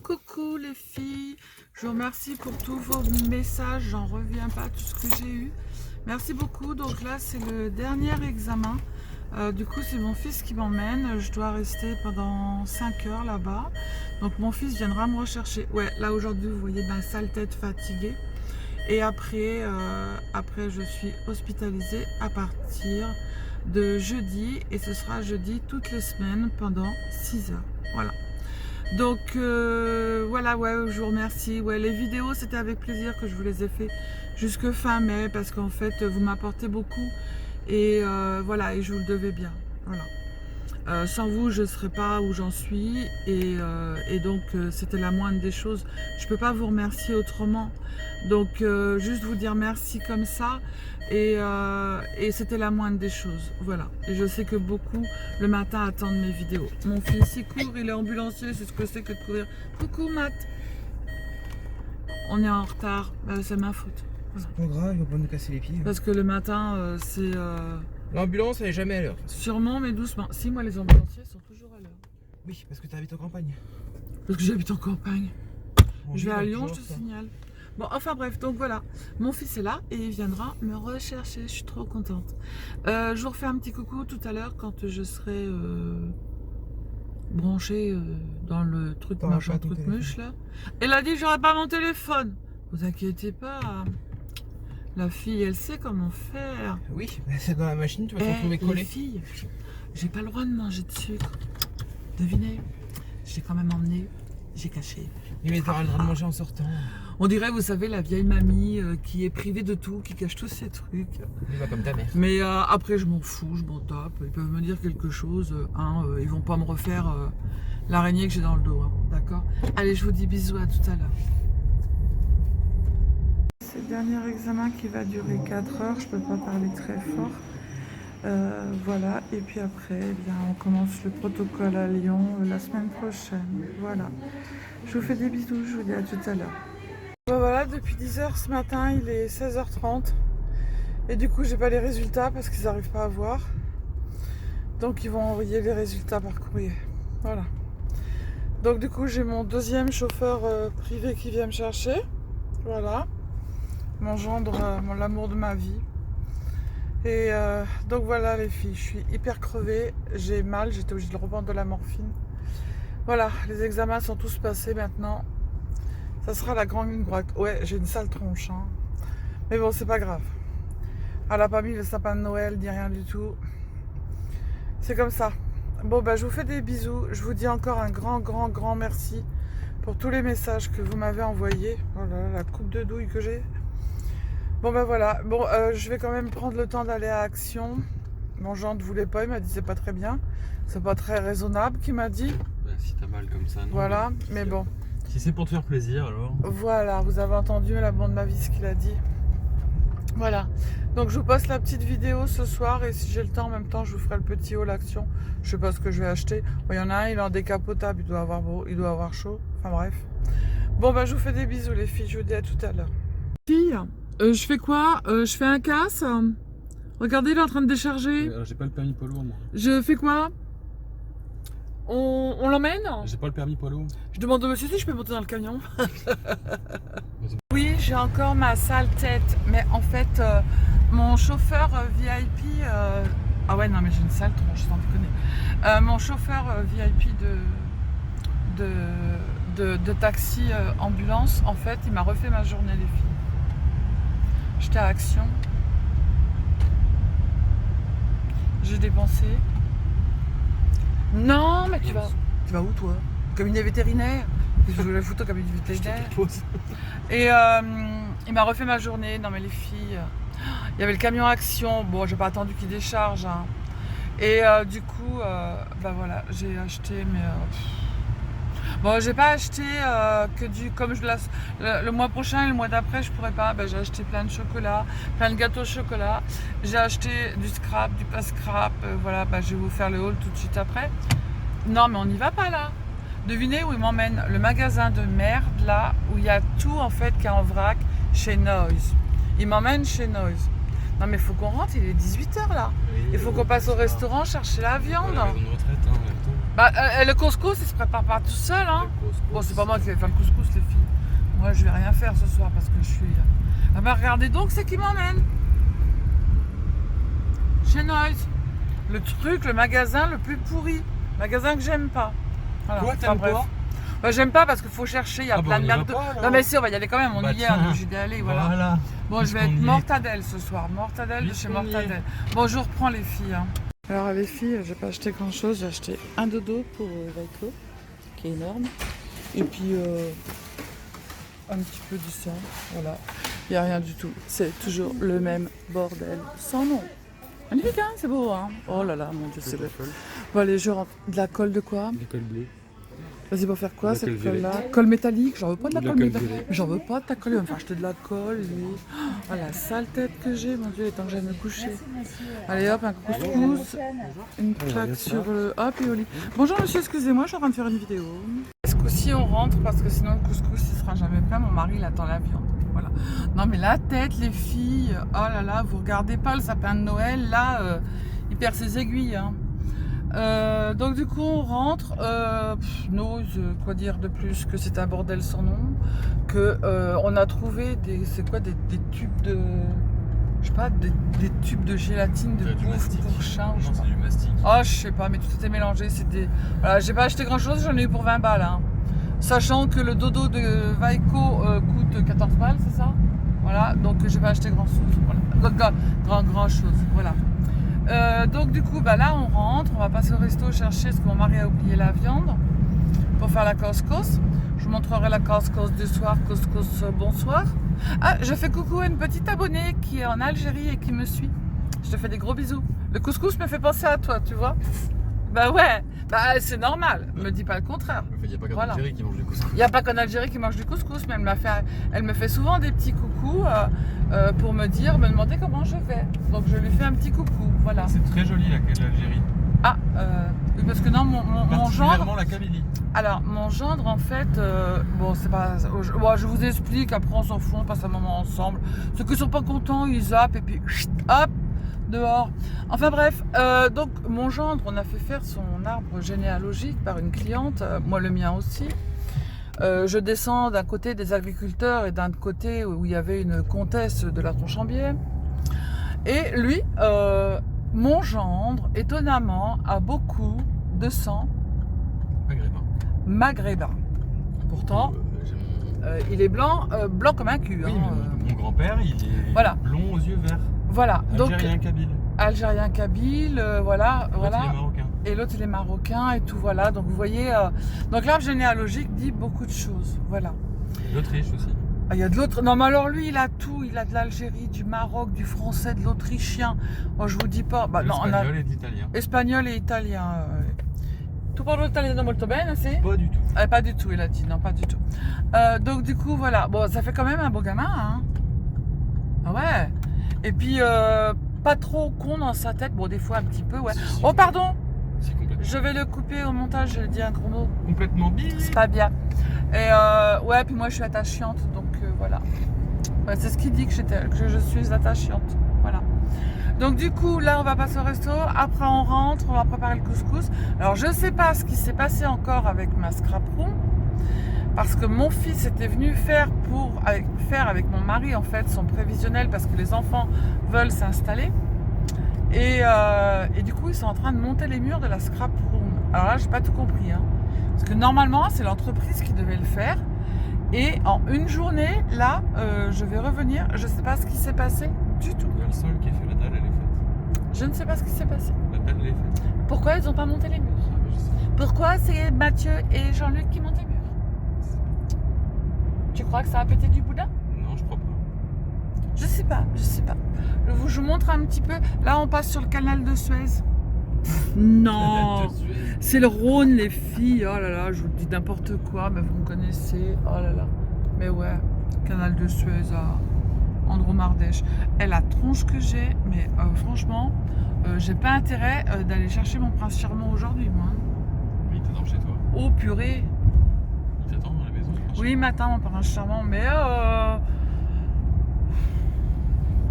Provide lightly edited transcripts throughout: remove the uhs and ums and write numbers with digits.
Coucou les filles, je vous remercie pour tous vos messages, j'en reviens pas tout ce que j'ai eu. Merci beaucoup. Donc là c'est le dernier examen. Du coup c'est mon fils qui m'emmène, je dois rester pendant 5 heures là-bas. Donc mon fils viendra me rechercher. Ouais, là aujourd'hui vous voyez ma sale tête fatiguée. Et après je suis hospitalisée à partir de jeudi. Et ce sera jeudi toutes les semaines pendant 6 heures. Voilà. Donc voilà, ouais, je vous remercie. Ouais, les vidéos, c'était avec plaisir que je vous les ai fait jusque fin mai parce qu'en fait, vous m'apportez beaucoup et voilà, et je vous le devais bien. Voilà. Sans vous, je ne serais pas où j'en suis et donc c'était la moindre des choses. Je ne peux pas vous remercier autrement. Donc juste vous dire merci comme ça et c'était la moindre des choses. Voilà. Et je sais que beaucoup le matin attendent mes vidéos. Mon fils il court, il est ambulancier, c'est ce que c'est que de courir. Coucou Matt. On est en retard, c'est ma faute. Voilà. C'est pas grave, il va pas nous casser les pieds. Parce que le matin c'est... L'ambulance elle est jamais à l'heure. Sûrement mais doucement. Si moi les ambulanciers sont toujours à l'heure. Oui, parce que tu habites en campagne. Parce que j'habite en campagne. On Je vais vit à dans Lyon, le je te genre, signale. Bon, enfin bref, donc voilà. Mon fils est là et il viendra me rechercher. Je suis trop contente. Je vous refais un petit coucou tout à l'heure quand je serai branchée dans le truc machin, truc muche là. Elle a dit que j'aurais pas mon téléphone. Vous inquiétez pas. La fille, elle sait comment faire. Oui, c'est dans la machine, tu vas te retrouver collé. Les filles, j'ai pas le droit de manger de sucre. Devinez, j'ai quand même emmené, j'ai caché. Mais t'auras le droit de manger en sortant. On dirait, vous savez, la vieille mamie qui est privée de tout, qui cache tous ses trucs. Il va comme ta mère. Mais après, je m'en fous, je m'en tape. Ils peuvent me dire quelque chose. Ils vont pas me refaire l'araignée que j'ai dans le dos. Hein, d'accord? Allez, je vous dis bisous, à tout à l'heure. C'est le dernier examen qui va durer 4 heures. Je peux pas parler très fort. Voilà, et puis après, eh bien, on commence le protocole à Lyon la semaine prochaine. Voilà. Je vous fais des bisous, je vous dis à tout à l'heure. Bon, voilà, depuis 10 h ce matin, il est 16 h 30. Et du coup, j'ai pas les résultats parce qu'ils n'arrivent pas à voir. Donc, ils vont envoyer les résultats par courrier. Voilà. Donc, du coup, j'ai mon deuxième chauffeur privé qui vient me chercher. Voilà. Mon gendre, l'amour de ma vie. Et donc voilà les filles, je suis hyper crevée, j'ai mal, j'étais obligée de reprendre de la morphine. Voilà, les examens sont tous passés maintenant. Ça sera la grande ligne droite. Ouais, j'ai une sale tronche. Hein. Mais bon, c'est pas grave. Elle n'a pas mis le sapin de Noël, ni rien du tout. C'est comme ça. Bon, bah, je vous fais des bisous. Je vous dis encore un grand merci pour tous les messages que vous m'avez envoyés. Voilà, la coupe de douille que j'ai. Bon ben voilà, bon je vais quand même prendre le temps d'aller à Action. Mon gendre ne voulait pas, il m'a dit c'est pas très bien. C'est pas très raisonnable qu'il m'a dit. Bah, si t'as mal comme ça, non. Voilà, mais bon. Si c'est pour te faire plaisir alors. Voilà, vous avez entendu l'amour de ma vie ce qu'il a dit. Voilà, donc je vous poste la petite vidéo ce soir et si j'ai le temps en même temps je vous ferai le petit haul Action. Je sais pas ce que je vais acheter. Bon, il y en a un, il est en décapotable, il doit avoir beau, il doit avoir chaud. Enfin bref. Bon ben je vous fais des bisous les filles, je vous dis à tout à l'heure. Filles, je fais quoi? Je fais un casse. Regardez, il est en train de décharger. J'ai pas le permis poids lourd moi. Je fais quoi? On l'emmène? J'ai pas le permis poids lourd. Je demande au monsieur si je peux monter dans le camion. Oui, j'ai encore ma sale tête. Mais en fait, mon chauffeur VIP... Ah ouais, non mais j'ai une sale tronche, sans déconner. Mon chauffeur VIP de taxi ambulance, en fait, il m'a refait ma journée les filles. J'étais à Action. J'ai dépensé. Non, mais tu vas où toi? Au cabinet vétérinaire? Je voulais foutre au cabinet vétérinaire. Et il m'a refait ma journée. Non mais les filles, il y avait le camion Action. Bon, j'ai pas attendu qu'il décharge. Hein. Et du coup, bah voilà, j'ai acheté mais. Bon, j'ai pas acheté que du... Comme le mois prochain et le mois d'après, je pourrais pas. Ben, j'ai acheté plein de chocolat, plein de gâteaux au chocolat. J'ai acheté du scrap, du pas scrap. Voilà, ben, je vais vous faire le haul tout de suite après. Non, mais on n'y va pas là. Devinez où il m'emmène? Le magasin de merde là, où il y a tout en fait qui est en vrac, chez Noise. Il m'emmène chez Noise. Non, mais il faut qu'on rentre, il est 18 h là. Il faut qu'on passe au restaurant chercher la viande. La maison de retraite, hein, en même temps. Bah, le couscous, il se prépare pas tout seul, hein. Bon, c'est pas moi qui vais faire le couscous, les filles. Moi, je vais rien faire ce soir parce que je suis... Ah bah, regardez donc, c'est qui m'emmène. Chez Noise. Le truc, le magasin le plus pourri. Magasin que j'aime pas. Voilà. Quoi, t'aimes pas? Bah, j'aime pas parce qu'il faut chercher, il y a plein de merdes. Non mais si, on va y aller quand même, on y est, on est obligé d'y aller, voilà. Bon, je vais être mortadelle ce soir, mortadelle de chez Mortadelle. Bon, je reprends les filles. Hein. Alors les filles, j'ai pas acheté grand chose, j'ai acheté un dodo pour Vaiko, qui est énorme, et puis un petit peu du sang, voilà. Il n'y a rien du tout, c'est toujours le même bordel, sans nom. Magnifique, hein, c'est beau, hein. Oh là là, mon Dieu, c'est beau. Bon allez, je rentre. De la colle de quoi? De la colle bleue. Vas-y, pour faire quoi La cette colle colle-là? Colle métallique? J'en veux pas de la colle métallique. gelée. J'en veux pas de ta colle, il va me faire acheter de la colle, lui. Oh la sale tête que j'ai, mon Dieu, il est temps que j'aille me coucher. Allez hop, un couscous, une plaque sur le... Hop, et au lit. Bonjour monsieur, excusez-moi, je suis en train de faire une vidéo. Ce coup-ci, on rentre parce que sinon le couscous, il sera jamais prêt. Mon mari, il attend la viande. Voilà. Non mais la tête, les filles, oh là là, vous regardez pas le sapin de Noël, là, il perd ses aiguilles, hein. Donc du coup on rentre, quoi dire de plus que c'est un bordel sans nom, que on a trouvé des tubes de, je sais pas, des tubes de gélatine de bouffe pour chat. Non, c'est du mastic. Oh je sais pas, mais tout était mélangé, c'était, voilà, j'ai pas acheté grand chose, j'en ai eu pour 20 balles, hein. Sachant que le dodo de Vaiko coûte 14 balles, c'est ça? Voilà, donc j'ai pas acheté grand chose, voilà. Grand chose, voilà. Donc du coup bah là on rentre, on va passer au resto chercher parce que mon mari a oublié la viande pour faire la couscous. Je vous montrerai la couscous du soir, couscous bonsoir. Ah, je fais coucou à une petite abonnée qui est en Algérie et qui me suit. Je te fais des gros bisous. Le couscous me fait penser à toi, tu vois. Bah ouais, bah c'est normal, me dis pas le contraire. Il n'y a pas qu'en Algérie qui mange du couscous. Il n'y a pas qu'en Algérie qui mange du couscous, mais elle me fait souvent des petits coucous pour me demander comment je vais. Donc je lui fais un petit coucou, voilà. C'est très joli l'Algérie. Ah, oui, parce que non, mon gendre... la Kabylie. Alors, mon gendre, en fait, bon, c'est pas... je vous explique, après on s'en fout, on passe un moment ensemble. Ceux qui sont pas contents, ils zappent et puis hop, dehors. Enfin bref, donc mon gendre, on a fait faire son arbre généalogique par une cliente, moi le mien aussi. Je descends d'un côté des agriculteurs et d'un côté où il y avait une comtesse de la Tronchambier. Et lui, mon gendre, étonnamment, a beaucoup de sang maghrébin. Pourtant, il est blanc, blanc comme un cul. Oui, hein. mais mon grand-père, il est blond aux yeux verts. Voilà. Algérien kabyle. Algérien kabyle, voilà. Il est marocain. Et l'autre il est marocain et tout, voilà. Donc vous voyez, donc l'arbre généalogique dit beaucoup de choses, voilà. L'Autriche aussi. Ah, il y a de l'autre. Non mais alors lui il a tout, il a de l'Algérie, du Maroc, du français, de l'autrichien. Moi je vous dis pas. Bah, non, Espagnol et d'italien. Espagnol et italien. Tu parles italiano molto bene, c'est? Pas du tout. Pas du tout, il a dit, non pas du tout. Donc du coup voilà, bon ça fait quand même un beau gamin, hein. Ah ouais. Et puis pas trop con dans sa tête, bon des fois un petit peu, ouais. Si, Oh pardon. Si, complètement. Je vais le couper au montage, j'ai dit un gros mot. Complètement bille. C'est pas bien. Et ouais, puis moi je suis attachante, donc voilà. Ouais, c'est ce qu'il dit que je suis attachante, voilà. Donc du coup, là on va passer au resto, après on rentre, on va préparer le couscous. Alors je sais pas ce qui s'est passé encore avec ma scrap room, parce que mon fils était venu faire avec mon mari en fait son prévisionnel parce que les enfants veulent s'installer. Et du coup ils sont en train de monter les murs de la scrap room. Alors là j'ai pas tout compris, hein. Parce que normalement c'est l'entreprise qui devait le faire. Et en une journée, là, je vais revenir, je sais pas ce qui s'est passé du tout. Il y a le sol qui est fait, la dalle elle est faite. Je ne sais pas ce qui s'est passé. La dalle elle est faite. Pourquoi ils n'ont pas monté les murs? Pourquoi c'est Mathieu et Jean-Luc qui montent les murs? Tu crois que ça a pété du boudin? Non, je crois pas. Je sais pas, je sais pas. Je vous montre un petit peu. Là, on passe sur le canal de Suez. Non, c'est le Rhône, les filles. Oh là là, je vous dis n'importe quoi, mais vous me connaissez. Oh là là. Mais ouais, canal de Suez à Andromardèche. Et la tronche que j'ai, mais franchement, j'ai pas intérêt d'aller chercher mon prince charmant aujourd'hui, moi. Oui, il t'attend chez toi. Oh purée. Il t'attend dans la maison. Oui, matin, mon prince charmant, mais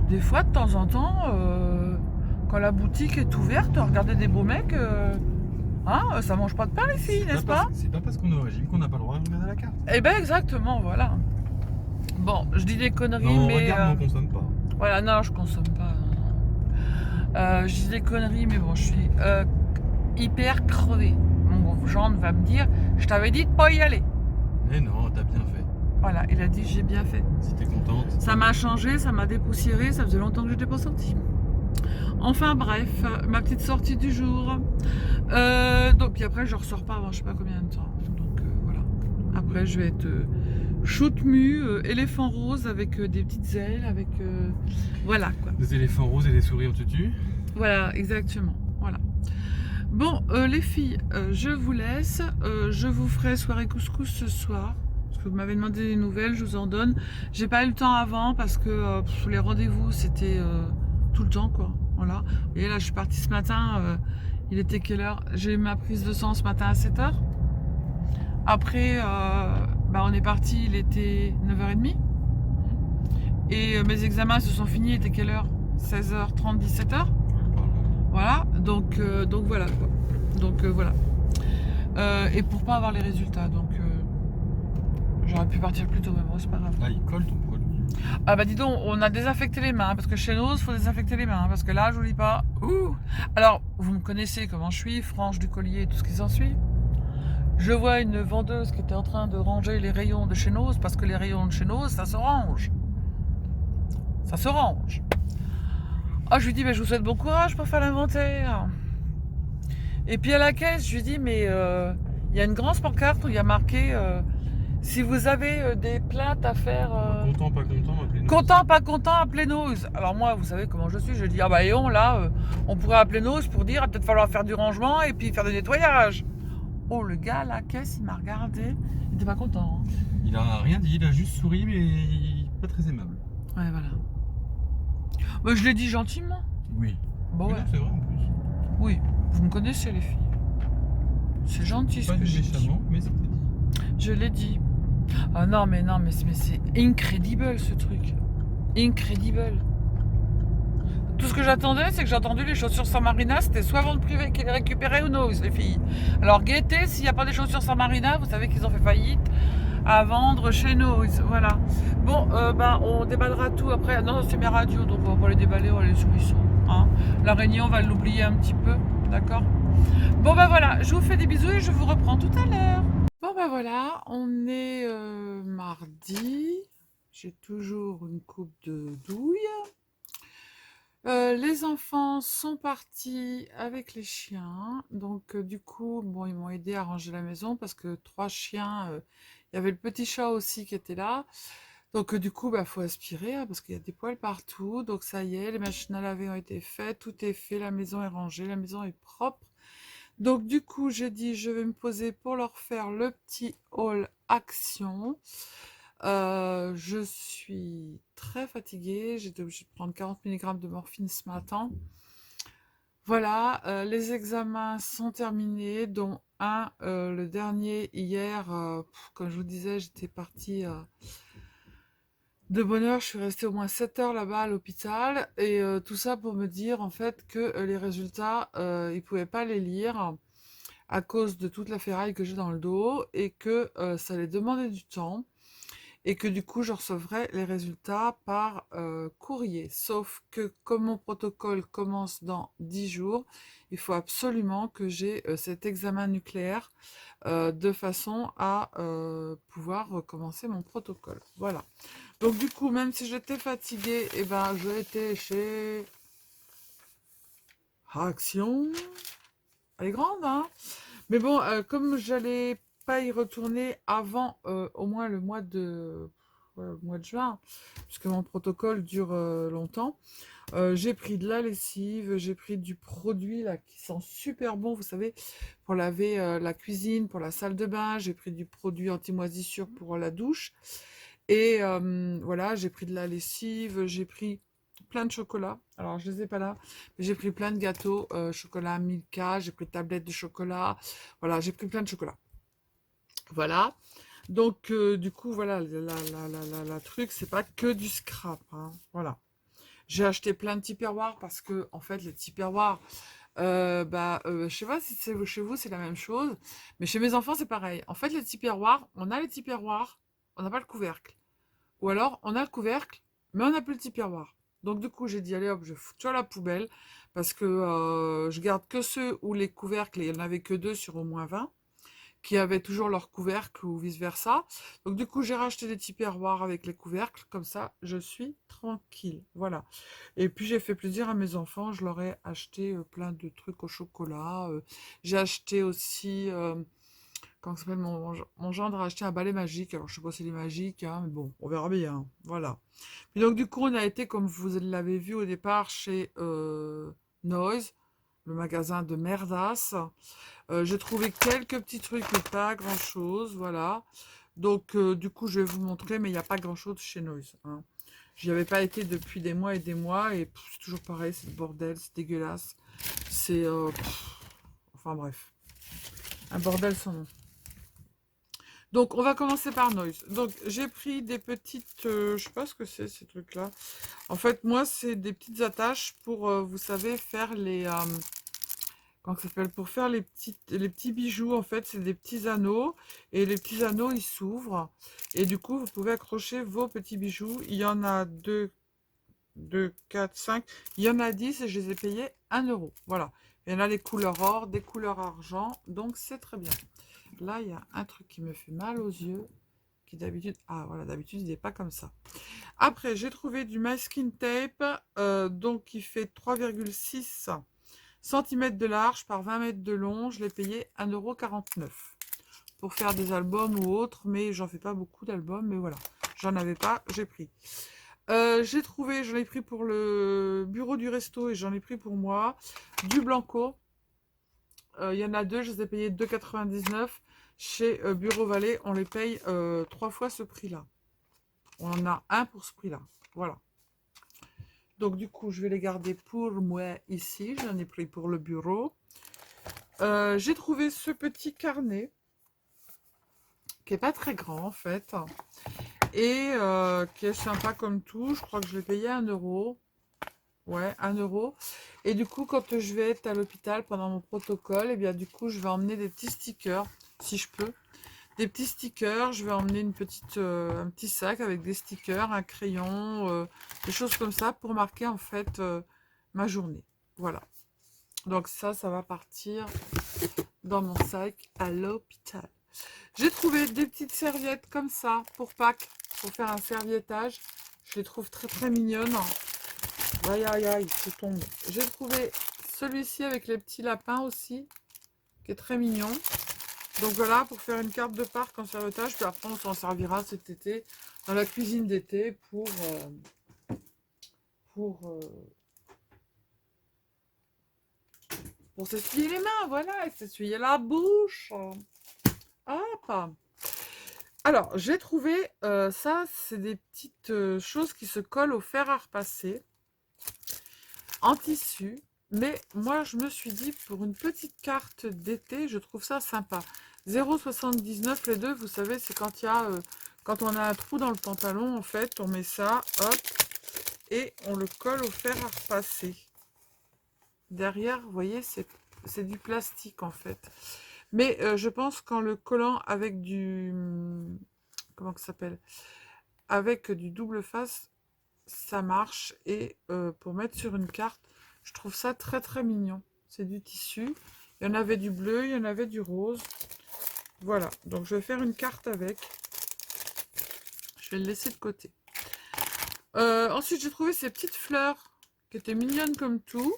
des fois, de temps en temps, quand la boutique est ouverte, regardez des beaux mecs, Hein, ça mange pas de pain les filles, n'est-ce pas? C'est pas parce qu'on est au régime qu'on n'a pas le droit de regarder la carte. Eh ben exactement, voilà. Bon, je dis des conneries, Non, on mais... regarde, mais on consomme pas. Voilà, non, je consomme pas. Je dis des conneries, mais bon, je suis hyper crevée. Mon gendre va me dire, je t'avais dit de pas y aller. Mais non, t'as bien fait. Voilà, il a dit j'ai bien fait. Si t'es contente. Ça m'a changé, ça m'a dépoussiéré, ça faisait longtemps que j'étais pas sortie. Enfin bref, ma petite sortie du jour. Donc puis après je ressors pas avant je sais pas combien de temps. Donc voilà. Après je vais être shoot mu, éléphant rose avec des petites ailes, avec voilà quoi. Des éléphants roses et des souris en tutu. Voilà, exactement. Voilà. Bon, les filles, je vous laisse. Je vous ferai soirée couscous ce soir. Parce que vous m'avez demandé des nouvelles, je vous en donne. J'ai pas eu le temps avant parce que les rendez-vous c'était tout le temps quoi. Voilà. Et là je suis partie ce matin. Il était quelle heure? J'ai eu ma prise de sang ce matin à 7h. Après, on est parti, il était 9h30. Et mes examens se sont finis, il était quelle heure? 16h30, 17h. Voilà, donc voilà quoi. Donc voilà. Et pour pas avoir les résultats, donc j'aurais pu partir plus tôt, mais bon, c'est pas grave. Ah, il colle ton produit. Ah bah dis donc, on a désinfecté les mains, parce que chez nous, il faut désinfecter les mains, parce que là, je vous dis pas. Ouh. Alors, vous me connaissez comment je suis, frange du collier et tout ce qui s'ensuit. Je vois une vendeuse qui était en train de ranger les rayons de chez nous, parce que les rayons de chez nous, ça se range. Ça se range. Ah, je lui dis, je vous souhaite bon courage pour faire l'inventaire. Et puis à la caisse, je lui dis, mais il y a une grande pancarte où il y a marqué si vous avez des plaintes à faire. Content, pas content, appelez-nous. Content, pas content, appelez-nous. Alors moi, vous savez comment je suis, je dis, ah bah Léon, là, on pourrait appeler nous pour dire, il va peut-être falloir faire du rangement et puis faire du nettoyage. Oh, le gars à la caisse, il m'a regardé, il était pas content. Hein. Il a rien dit, il a juste souri, mais pas très aimable. Ouais, voilà. Bah, je l'ai dit gentiment. Oui. Bon, Oui, ouais. non, c'est vrai en plus. Oui, vous me connaissez les filles. C'est gentil ce Pas que j'ai dit. méchamment, mais c'était dit. Je l'ai dit. Ah non, mais c'est incredible ce truc. Incredible. Tout ce que j'attendais, c'est que j'ai entendu les chaussures San Marina, c'était soit vente privée qui les récupérait ou non, les filles. Alors guettez, s'il n'y a pas des chaussures San Marina, vous savez qu'ils ont fait faillite à vendre chez nous. Voilà. Bon, on déballera tout après. Non, c'est mes radios, donc on va pas les déballer, on va les où ils sont. Hein. La réunion, on va l'oublier un petit peu, d'accord? Bon, voilà, je vous fais des bisous et je vous reprends tout à l'heure. Bon, voilà, on est mardi. J'ai toujours une coupe de douille. Les enfants sont partis avec les chiens. Donc, du coup, bon, ils m'ont aidé à ranger la maison parce que 3 chiens, il y avait le petit chat aussi qui était là. Donc, du coup, faut aspirer hein, parce qu'il y a des poils partout. Donc, ça y est, les machines à laver ont été faites. Tout est fait, la maison est rangée, la maison est propre. Donc du coup, j'ai dit, je vais me poser pour leur faire le petit haul action. Je suis très fatiguée. J'étais obligée de prendre 40 mg de morphine ce matin. Voilà, les examens sont terminés, dont un, le dernier hier. Comme je vous disais, j'étais partie de bonne heure. Je suis restée au moins 7 heures là-bas à l'hôpital. Et tout ça pour me dire en fait que les résultats, ils ne pouvaient pas les lire à cause de toute la ferraille que j'ai dans le dos et que ça allait demander du temps et que du coup je recevrais les résultats par courrier. Sauf que comme mon protocole commence dans 10 jours, il faut absolument que j'ai cet examen nucléaire de façon à pouvoir recommencer mon protocole. Voilà. Donc du coup, même si j'étais fatiguée, je étais chez Action. Elle est grande, hein? Mais bon, comme j'allais pas y retourner avant au moins le mois de juin, puisque mon protocole dure longtemps, j'ai pris de la lessive, j'ai pris du produit là qui sent super bon, vous savez, pour laver la cuisine, pour la salle de bain, j'ai pris du produit anti-moisissure pour la douche. Et voilà, j'ai pris de la lessive, j'ai pris plein de chocolat. Alors, je les ai pas là, mais j'ai pris plein de gâteaux, chocolat Milka, j'ai pris tablette de chocolat. Voilà, j'ai pris plein de chocolat. Voilà. Donc, du coup, voilà, la truc, c'est pas que du scrap. Hein, voilà. J'ai acheté plein de Tupperware parce que, en fait, les Tupperware, Je sais pas si c'est chez vous, c'est la même chose, mais chez mes enfants, c'est pareil. En fait, les Tupperware, on a les Tupperware, on n'a pas le couvercle. Ou alors, on a le couvercle, mais on n'a plus le Tupperware. Donc, du coup, j'ai dit, allez hop, je fous tout à la poubelle, parce que je garde que ceux où les couvercles, et il n'y en avait que 2 sur au moins 20, qui avaient toujours leur couvercle ou vice-versa. Donc, du coup, j'ai racheté des Tupperware avec les couvercles, comme ça, je suis tranquille. Voilà. Et puis, j'ai fait plaisir à mes enfants, je leur ai acheté plein de trucs au chocolat. J'ai acheté aussi, comment ça s'appelle, mon gendre a acheté un balai magique. Alors, je sais pas si c'est magique, hein, mais bon, on verra bien. Hein. Voilà. Puis donc, du coup, on a été, comme vous l'avez vu au départ, chez Noise, le magasin de merdas. J'ai trouvé quelques petits trucs, mais pas grand-chose, voilà. Donc, du coup, je vais vous montrer, mais il n'y a pas grand-chose chez Noise. Hein. J'y avais pas été depuis des mois et c'est toujours pareil, c'est le bordel, c'est dégueulasse. C'est... enfin bref, un bordel sans nom. Donc, on va commencer par Noise. Donc, j'ai pris des petites... je sais pas ce que c'est, ces trucs-là. En fait, moi, c'est des petites attaches pour, vous savez, faire les... comment ça s'appelle? Pour faire les petits bijoux, en fait, c'est des petits anneaux. Et les petits anneaux, ils s'ouvrent. Et du coup, vous pouvez accrocher vos petits bijoux. Il y en a 2, 4, 5. Il y en a 10 et je les ai payés 1 euro. Voilà. Il y en a des couleurs or, des couleurs argent. Donc, c'est très bien. Là, il y a un truc qui me fait mal aux yeux. Qui d'habitude... Ah, voilà, d'habitude, il n'est pas comme ça. Après, j'ai trouvé du masking tape. Donc, qui fait 3,6 cm de large par 20 mètres de long. Je l'ai payé 1,49 € pour faire des albums ou autres, mais j'en fais pas beaucoup d'albums, mais voilà. J'en avais pas, j'ai pris. J'ai trouvé, j'en ai pris pour le bureau du resto et j'en ai pris pour moi, du Blanco. Il y en a 2, je les ai payés 2,99 €. Chez Bureau Vallée, on les paye 3 fois ce prix-là. On en a un pour ce prix-là. Voilà. Donc, du coup, je vais les garder pour moi ici. J'en ai pris pour le bureau. J'ai trouvé ce petit carnet qui est pas très grand, en fait. Et qui est sympa comme tout. Je crois que je l'ai payé 1 euro. Ouais, 1 euro. Et du coup, quand je vais être à l'hôpital pendant mon protocole, et bien du coup, je vais emmener des petits stickers, si je peux. Des petits stickers, je vais emmener un petit sac avec des stickers, un crayon, des choses comme ça pour marquer en fait ma journée. Voilà. Donc ça va partir dans mon sac à l'hôpital. J'ai trouvé des petites serviettes comme ça pour Pâques, pour faire un serviettage. Je les trouve très très mignonnes. Aïe aïe aïe, je tombe. J'ai trouvé celui-ci avec les petits lapins aussi, qui est très mignon. Donc voilà, pour faire une carte de Pâques en serviettage, puis après on s'en servira cet été dans la cuisine d'été pour s'essuyer les mains, voilà, et s'essuyer la bouche. Hop. Alors, j'ai trouvé ça, c'est des petites choses qui se collent au fer à repasser en tissu. Mais moi, je me suis dit, pour une petite carte d'été, je trouve ça sympa. 0,79 les deux, vous savez, c'est quand il y a, quand on a un trou dans le pantalon, en fait, on met ça, hop, et on le colle au fer à repasser. Derrière, vous voyez, c'est du plastique, en fait. Mais je pense qu'en le collant avec du... Comment ça s'appelle? Avec du double face, ça marche. Et pour mettre sur une carte, je trouve ça très très mignon. C'est du tissu. Il y en avait du bleu, il y en avait du rose. Voilà. Donc je vais faire une carte avec. Je vais le laisser de côté. Ensuite, j'ai trouvé ces petites fleurs qui étaient mignonnes comme tout.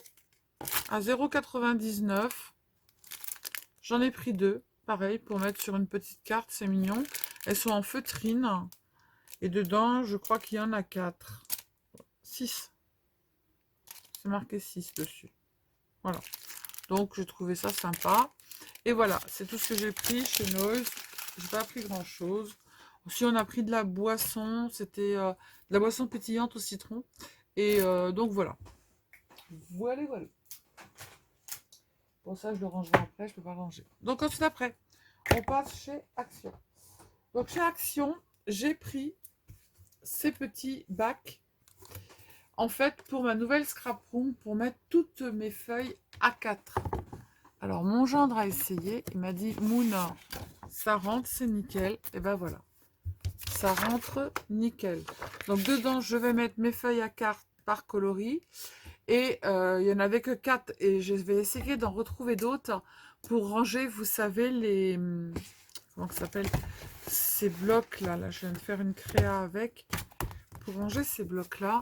À 0,99 €. J'en ai pris 2. Pareil, pour mettre sur une petite carte. C'est mignon. Elles sont en feutrine. Et dedans, je crois qu'il y en a 4. 6. C'est marqué 6 dessus. Voilà. Donc, j'ai trouvé ça sympa. Et voilà, c'est tout ce que j'ai pris chez Noise. J'ai pas pris grand-chose. Aussi, on a pris de la boisson. C'était de la boisson pétillante au citron. Et donc, voilà. Voilà, voilà. Bon, ça, je le rangerai après. Je peux pas le ranger. Donc, ensuite, après, on passe chez Action. Donc, chez Action, j'ai pris ces petits bacs. en fait, pour ma nouvelle scrap room, pour mettre toutes mes feuilles A4. Alors, mon gendre a essayé. Il m'a dit, Mouna, ça rentre, c'est nickel. Et ben voilà. Ça rentre nickel. Donc, dedans, je vais mettre mes feuilles A4 par coloris. Et il n'y en avait que 4. Et je vais essayer d'en retrouver d'autres pour ranger, vous savez, les... Comment ça s'appelle? Ces blocs-là. Là, je viens de faire une créa avec. Pour ranger ces blocs-là,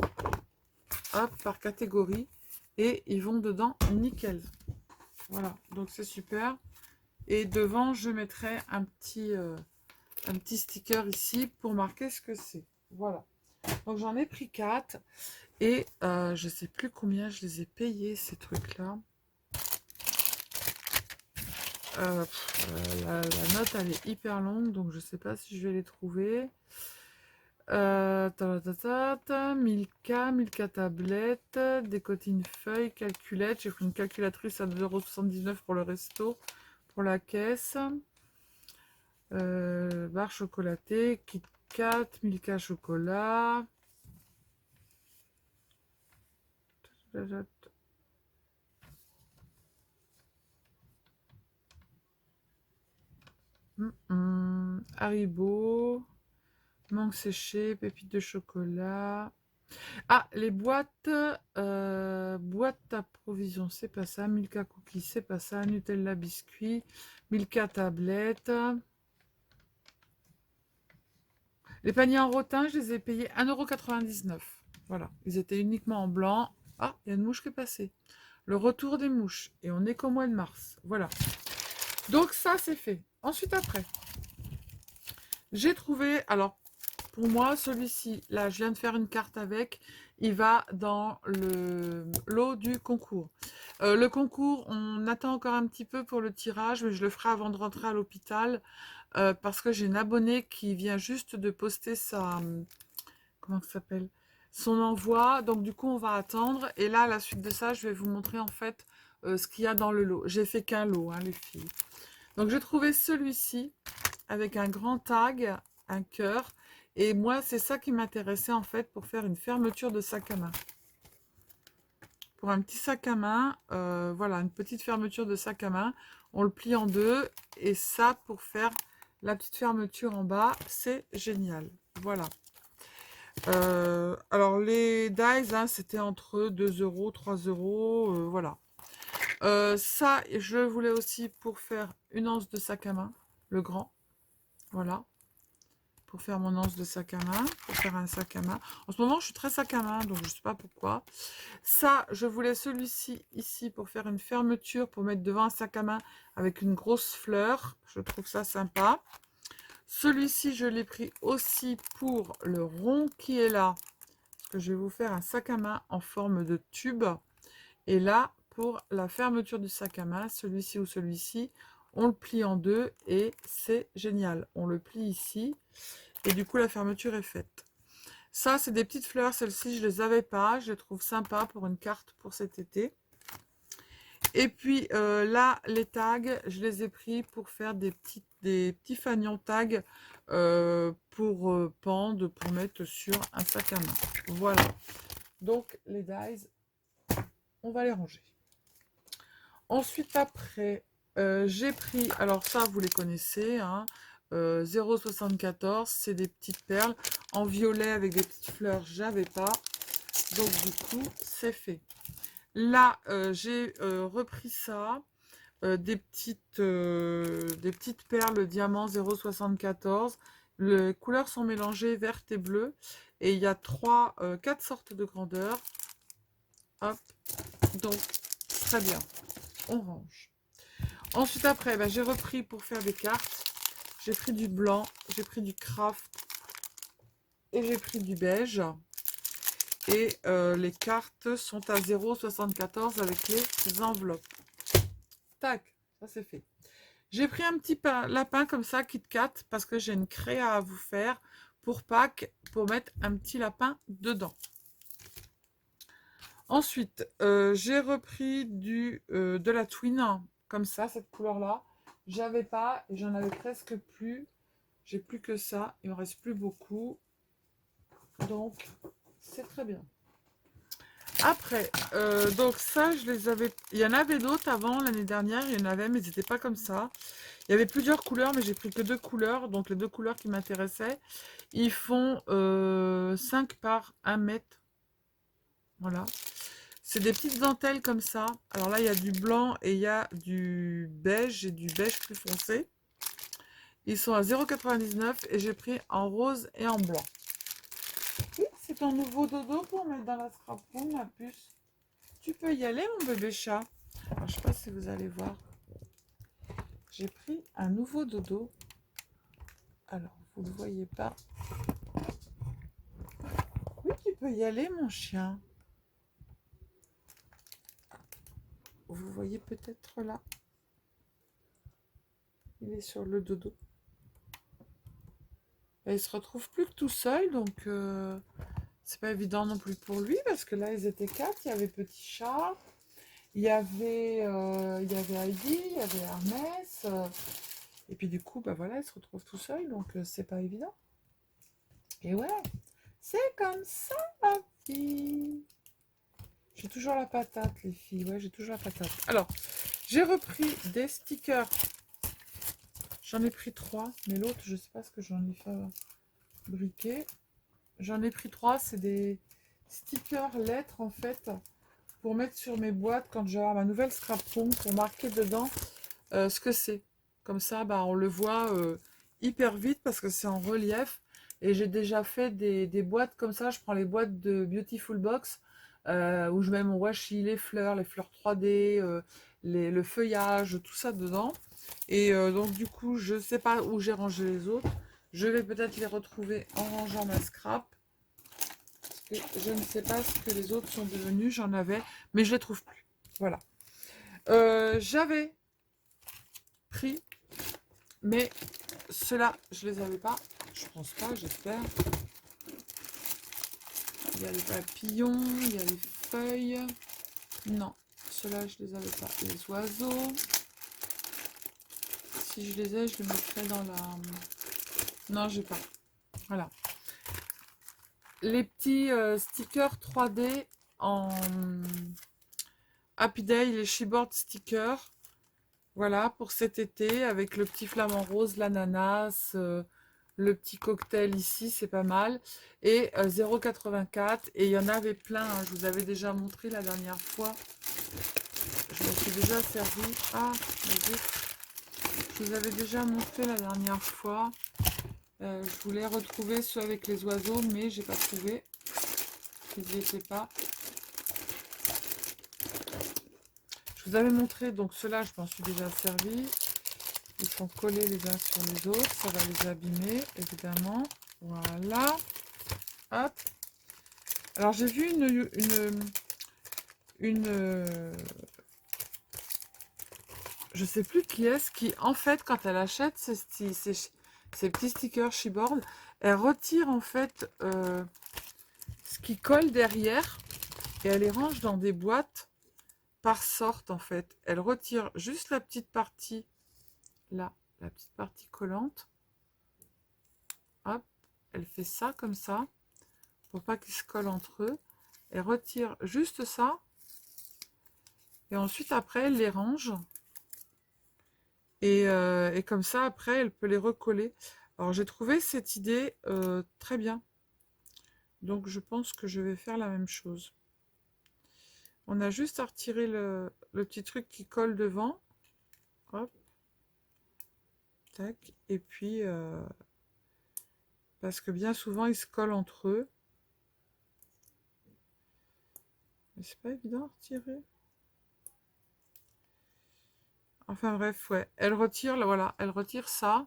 hop, par catégorie. Et ils vont dedans nickel. Voilà, donc c'est super. Et devant, je mettrai un petit sticker ici pour marquer ce que c'est. Voilà. Donc j'en ai pris 4. Et je sais plus combien je les ai payés, ces trucs-là. La note, elle est hyper longue, donc je sais pas si je vais les trouver. 1000K, 1000K tablettes, décotine feuille, calculette. J'ai pris une calculatrice à 2,79 € pour le resto, pour la caisse. Barre chocolatée, Kit Kat, 1000K chocolat. Haribo, mangue séchée, pépites de chocolat. Ah, les boîtes, boîtes à provisions, c'est pas ça. Milka cookies, c'est pas ça. Nutella biscuits, Milka tablette. Les paniers en rotin, je les ai payés 1,99 €. Voilà, ils étaient uniquement en blanc. Ah, il y a une mouche qui est passée. Le retour des mouches. Et on est qu'au mois de mars. Voilà. Donc ça, c'est fait. Ensuite, après, j'ai trouvé... Alors, pour moi, celui-ci, là, je viens de faire une carte avec. Il va dans le lot du concours. Le concours, on attend encore un petit peu pour le tirage, mais je le ferai avant de rentrer à l'hôpital. Parce que j'ai une abonnée qui vient juste de poster sa... Comment ça s'appelle? Son envoi. Donc, du coup, on va attendre. Et là, à la suite de ça, je vais vous montrer, en fait, ce qu'il y a dans le lot. J'ai fait qu'un lot, hein, les filles. Donc, j'ai trouvé celui-ci avec un grand tag, un cœur. Et moi, c'est ça qui m'intéressait en fait pour faire une fermeture de sac à main. Pour un petit sac à main, voilà, une petite fermeture de sac à main. On le plie en deux. Et ça, pour faire la petite fermeture en bas, c'est génial. Voilà. Alors, les dies, hein, c'était entre 2 €, 3 €, voilà. Ça, je voulais aussi pour faire une anse de sac à main, le grand. Voilà. Pour faire mon anse de sac à main, pour faire un sac à main. En ce moment, je suis très sac à main, donc je ne sais pas pourquoi. Ça, je voulais celui-ci ici pour faire une fermeture, pour mettre devant un sac à main avec une grosse fleur. Je trouve ça sympa. Celui-ci, je l'ai pris aussi pour le rond qui est là. Parce que je vais vous faire un sac à main en forme de tube. Et là, pour la fermeture du sac à main, celui-ci ou celui-ci, on le plie en deux et c'est génial. On le plie ici et du coup, la fermeture est faite. Ça, c'est des petites fleurs. Celles-ci, je ne les avais pas. Je les trouve sympas pour une carte pour cet été. Et puis là, les tags, je les ai pris pour faire des petits fanions tags pour pendre, pour mettre sur un sac à main. Voilà. Donc, les dies, on va les ranger. Ensuite, après, j'ai pris, alors ça, vous les connaissez, hein, 0,74, c'est des petites perles. En violet avec des petites fleurs, j'avais pas. Donc, du coup, c'est fait. Là, j'ai repris ça, des petites perles diamant 0,74. Les couleurs sont mélangées, vertes et bleues. Et il y a 4 sortes de grandeur. Hop, donc, très bien. On range. Ensuite, après, ben, j'ai repris pour faire des cartes. J'ai pris du blanc, j'ai pris du craft et j'ai pris du beige. Et les cartes sont à 0,74 avec les enveloppes. Tac, ça c'est fait. J'ai pris un petit lapin comme ça, Kit Kat, parce que j'ai une créa à vous faire pour Pâques, pour mettre un petit lapin dedans. Ensuite, j'ai repris de la Twin, comme ça, cette couleur-là. J'avais pas, et j'en avais presque plus. J'ai plus que ça, il me reste plus beaucoup. Donc, c'est très bien. Après, donc ça, je les avais... Il y en avait d'autres avant, l'année dernière, il y en avait, mais ils n'étaient pas comme ça. Il y avait plusieurs couleurs, mais j'ai pris que 2 couleurs, donc les 2 couleurs qui m'intéressaient. Ils font 5 par 1 mètre. Voilà. C'est des petites dentelles comme ça. Alors là, il y a du blanc et il y a du beige et du beige plus foncé. Ils sont à 0,99 et j'ai pris en rose et en blanc. Oui, c'est ton nouveau dodo pour mettre dans la scrapbook, ma puce. Tu peux y aller, mon bébé chat. Alors, je sais pas si vous allez voir. J'ai pris un nouveau dodo. Alors, vous ne le voyez pas. Oui, tu peux y aller, mon chien. Vous voyez peut-être là. Il est sur le dodo. Et il se retrouve plus que tout seul, donc c'est pas évident non plus pour lui, parce que là, ils étaient 4. Il y avait Petit Chat, il y avait Heidi, il y avait Hermès. Et puis du coup, bah voilà, il se retrouve tout seul, donc c'est pas évident. Et ouais, c'est comme ça, ma vie. J'ai toujours la patate, les filles. Ouais, j'ai toujours la patate. Alors, j'ai repris des stickers. J'en ai pris 3, mais l'autre, je sais pas ce que j'en ai fabriqué. J'en ai pris 3, c'est des stickers lettres, en fait, pour mettre sur mes boîtes quand j'aurai ma nouvelle scrapbook, pour marquer dedans ce que c'est. Comme ça, bah, on le voit hyper vite parce que c'est en relief. Et j'ai déjà fait des boîtes comme ça. Je prends les boîtes de Beautiful Box où je mets mon washi, les fleurs 3D, le feuillage, tout ça dedans. Et donc du coup, je ne sais pas où j'ai rangé les autres. Je vais peut-être les retrouver en rangeant ma scrap. Parce que je ne sais pas ce que les autres sont devenus. J'en avais, mais je ne les trouve plus. Voilà. J'avais pris, mais ceux-là, je les avais pas. Je pense pas, j'espère. Il y a les papillons, il y a les feuilles. Non, ceux-là, je les avais pas. Les oiseaux. Si je les ai, je les mettrai dans la... Non, j'ai pas. Voilà. Les petits stickers 3D en Happy Day, les Sheboard stickers. Voilà, pour cet été, avec le petit flamant rose, l'ananas, le petit cocktail ici, c'est pas mal. Et 0,84. Et il y en avait plein, hein, je vous avais déjà montré la dernière fois. Je me suis déjà servi. Ah, vas-y. Je vous avais déjà montré la dernière fois. Je voulais retrouver ceux avec les oiseaux, mais j'ai pas trouvé. Ils n'y étaient pas. Je vous avais montré, donc ceux-là, je m'en suis déjà servi. Ils sont collés les uns sur les autres. Ça va les abîmer, évidemment. Voilà. Hop. Alors, j'ai vu je sais plus qui est-ce qui, en fait, quand elle achète ces petits stickers Sheboard, elle retire, en fait, ce qui colle derrière et elle les range dans des boîtes par sorte, en fait. Elle retire juste la petite partie, là, la petite partie collante. Hop, elle fait ça comme ça, pour pas qu'ils se collent entre eux. Elle retire juste ça. Et ensuite, après, elle les range. Et comme ça, après, elle peut les recoller. Alors, j'ai trouvé cette idée très bien. Donc, je pense que je vais faire la même chose. On a juste à retirer le petit truc qui colle devant. Hop. Tac. Et puis, parce que bien souvent, ils se collent entre eux. Mais c'est pas évident à retirer. Enfin bref, ouais. Elle retire, voilà, elle retire ça.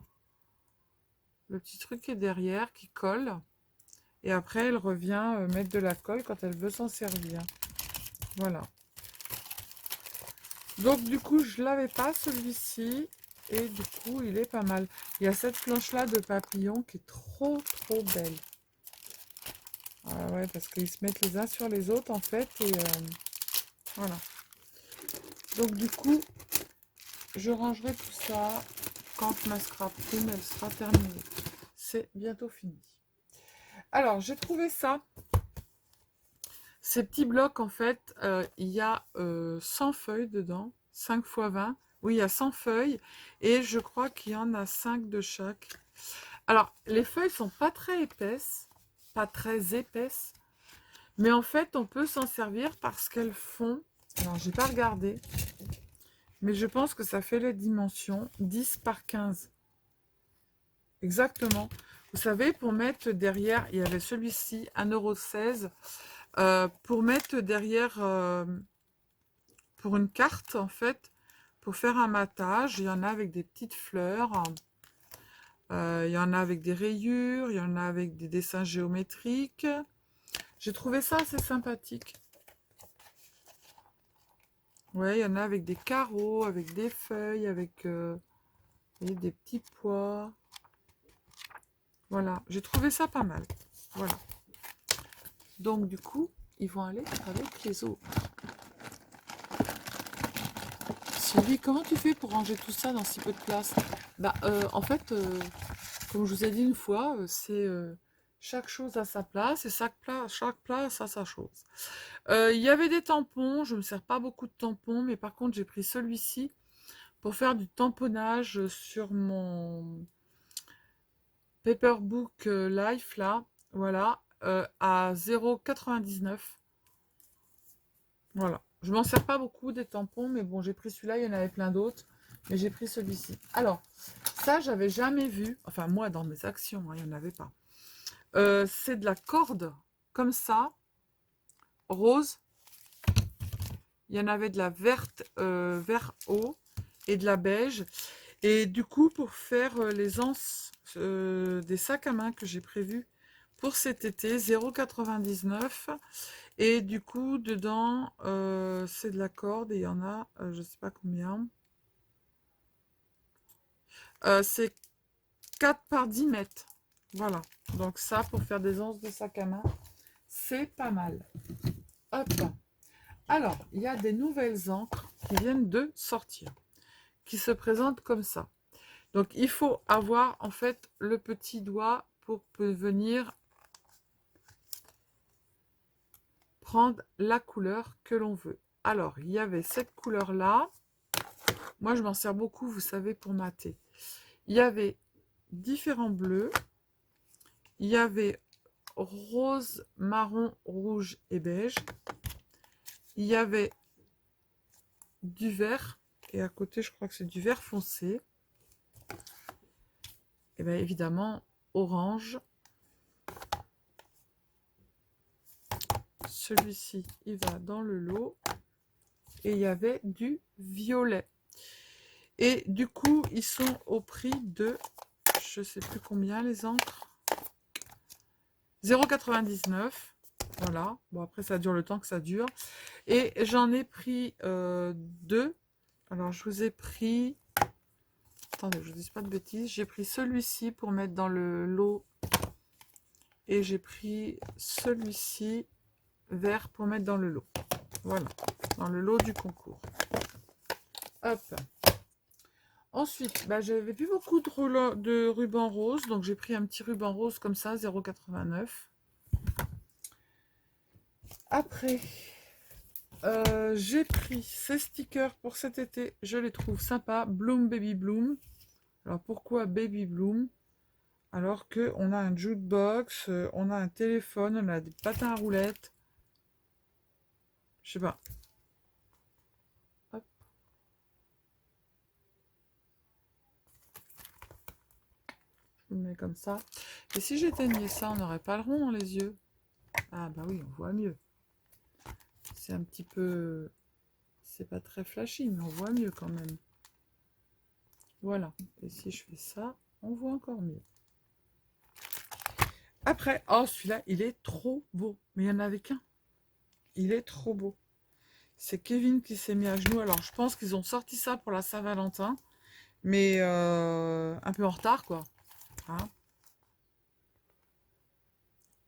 Le petit truc qui est derrière, qui colle. Et après, elle revient mettre de la colle quand elle veut s'en servir. Voilà. Donc du coup, je l'avais pas celui-ci. Et du coup, il est pas mal. Il y a cette planche-là de papillon qui est trop belle. Ah ouais, parce qu'ils se mettent les uns sur les autres en fait. Et voilà. Donc du coup, je rangerai tout ça quand ma scrapbook elle sera terminée. C'est bientôt fini. Alors, j'ai trouvé ça. Ces petits blocs, en fait, il y a 100 feuilles dedans, 5 fois 20. Oui, il y a 100 feuilles et je crois qu'il y en a 5 de chaque. Alors, les feuilles sont pas très épaisses, pas très épaisses, mais en fait, on peut s'en servir parce qu'elles font... Alors, j'ai pas regardé, mais je pense que ça fait les dimensions 10 par 15. Exactement. Vous savez, pour mettre derrière, il y avait celui-ci, 1,16 €, pour mettre derrière, pour une carte, en fait, pour faire un matage, il y en a avec des petites fleurs, il y en a avec des rayures, il y en a avec des dessins géométriques. J'ai trouvé ça assez sympathique. Ouais, il y en a avec des carreaux, avec des feuilles, avec vous voyez, des petits pois. Voilà, j'ai trouvé ça pas mal. Voilà. Donc du coup, ils vont aller avec les autres. Sylvie, comment tu fais pour ranger tout ça dans si peu de place? Bah, en fait, comme je vous ai dit une fois, c'est chaque chose à sa place et chaque place a sa chose. Il y avait des tampons, je ne me sers pas beaucoup de tampons, mais par contre j'ai pris celui-ci pour faire du tamponnage sur mon Paperbook Life là, voilà, à 0,99. Voilà. Je m'en sers pas beaucoup des tampons, mais bon, j'ai pris celui-là, il y en avait plein d'autres, mais j'ai pris celui-ci. Alors, ça, j'avais jamais vu, enfin moi, dans mes actions, hein, il n'y en avait pas. C'est de la corde, comme ça, rose. Il y en avait de la verte, vert eau, et de la beige. Et du coup, pour faire les anses des sacs à main que j'ai prévus pour cet été, 0,99 €. Et du coup, dedans, c'est de la corde et il y en a, je ne sais pas combien. C'est 4 par 10 mètres. Voilà. Donc ça, pour faire des anses de sac à main, c'est pas mal. Hop. Alors, il y a des nouvelles encres qui viennent de sortir, qui se présentent comme ça. Donc, il faut avoir, en fait, le petit doigt pour venir prendre la couleur que l'on veut. Alors, il y avait cette couleur-là. Moi, je m'en sers beaucoup, vous savez, pour mater. Il y avait différents bleus. Il y avait rose, marron, rouge et beige. Il y avait du vert. Et à côté, je crois que c'est du vert foncé. Et bien évidemment, orange. Celui-ci, il va dans le lot. Et il y avait du violet. Et du coup, ils sont au prix de, je sais plus combien les encres, 0,99 €. Voilà. Bon, après, ça dure le temps que ça dure. Et j'en ai pris deux. Alors, je vous ai pris... Attendez, je ne vous dis pas de bêtises. J'ai pris celui-ci pour mettre dans le lot. Et j'ai pris celui-ci vert pour mettre dans le lot. Voilà. Dans le lot du concours. Hop. Ensuite, bah, j'avais vu beaucoup de ruban rose. Donc, j'ai pris un petit ruban rose comme ça, 0,89 €. Après, j'ai pris ces stickers pour cet été. Je les trouve sympas. Bloom Baby Bloom. Alors, pourquoi Baby Bloom? Alors qu'on a un jukebox, on a un téléphone, on a des patins à roulettes. Je sais pas. Hop. Je le mets comme ça. Et si j'éteignais ça, on n'aurait pas le rond dans les yeux. Ah bah oui, on voit mieux. C'est un petit peu... C'est pas très flashy, mais on voit mieux quand même. Voilà. Et si je fais ça, on voit encore mieux. Après, oh celui-là, il est trop beau. Mais il n'y en avait qu'un. Il est trop beau. C'est Kevin qui s'est mis à genoux. Alors, je pense qu'ils ont sorti ça pour la Saint-Valentin. Mais un peu en retard, quoi. Hein,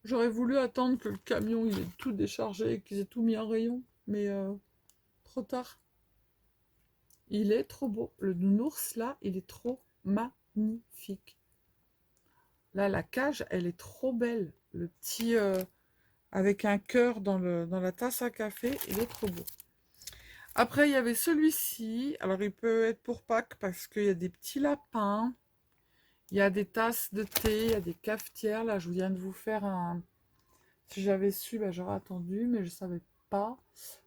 j'aurais voulu attendre que le camion il ait tout déchargé et qu'ils aient tout mis en rayon. Mais trop tard. Il est trop beau. Le nounours, là, il est trop magnifique. Là, la cage, elle est trop belle. Le petit avec un cœur dans la tasse à café. Il est trop beau. Après, il y avait celui-ci. Alors, il peut être pour Pâques parce qu'il y a des petits lapins. Il y a des tasses de thé, il y a des cafetières. Là, je viens de vous faire un... Si j'avais su, ben, j'aurais attendu, mais je ne savais pas.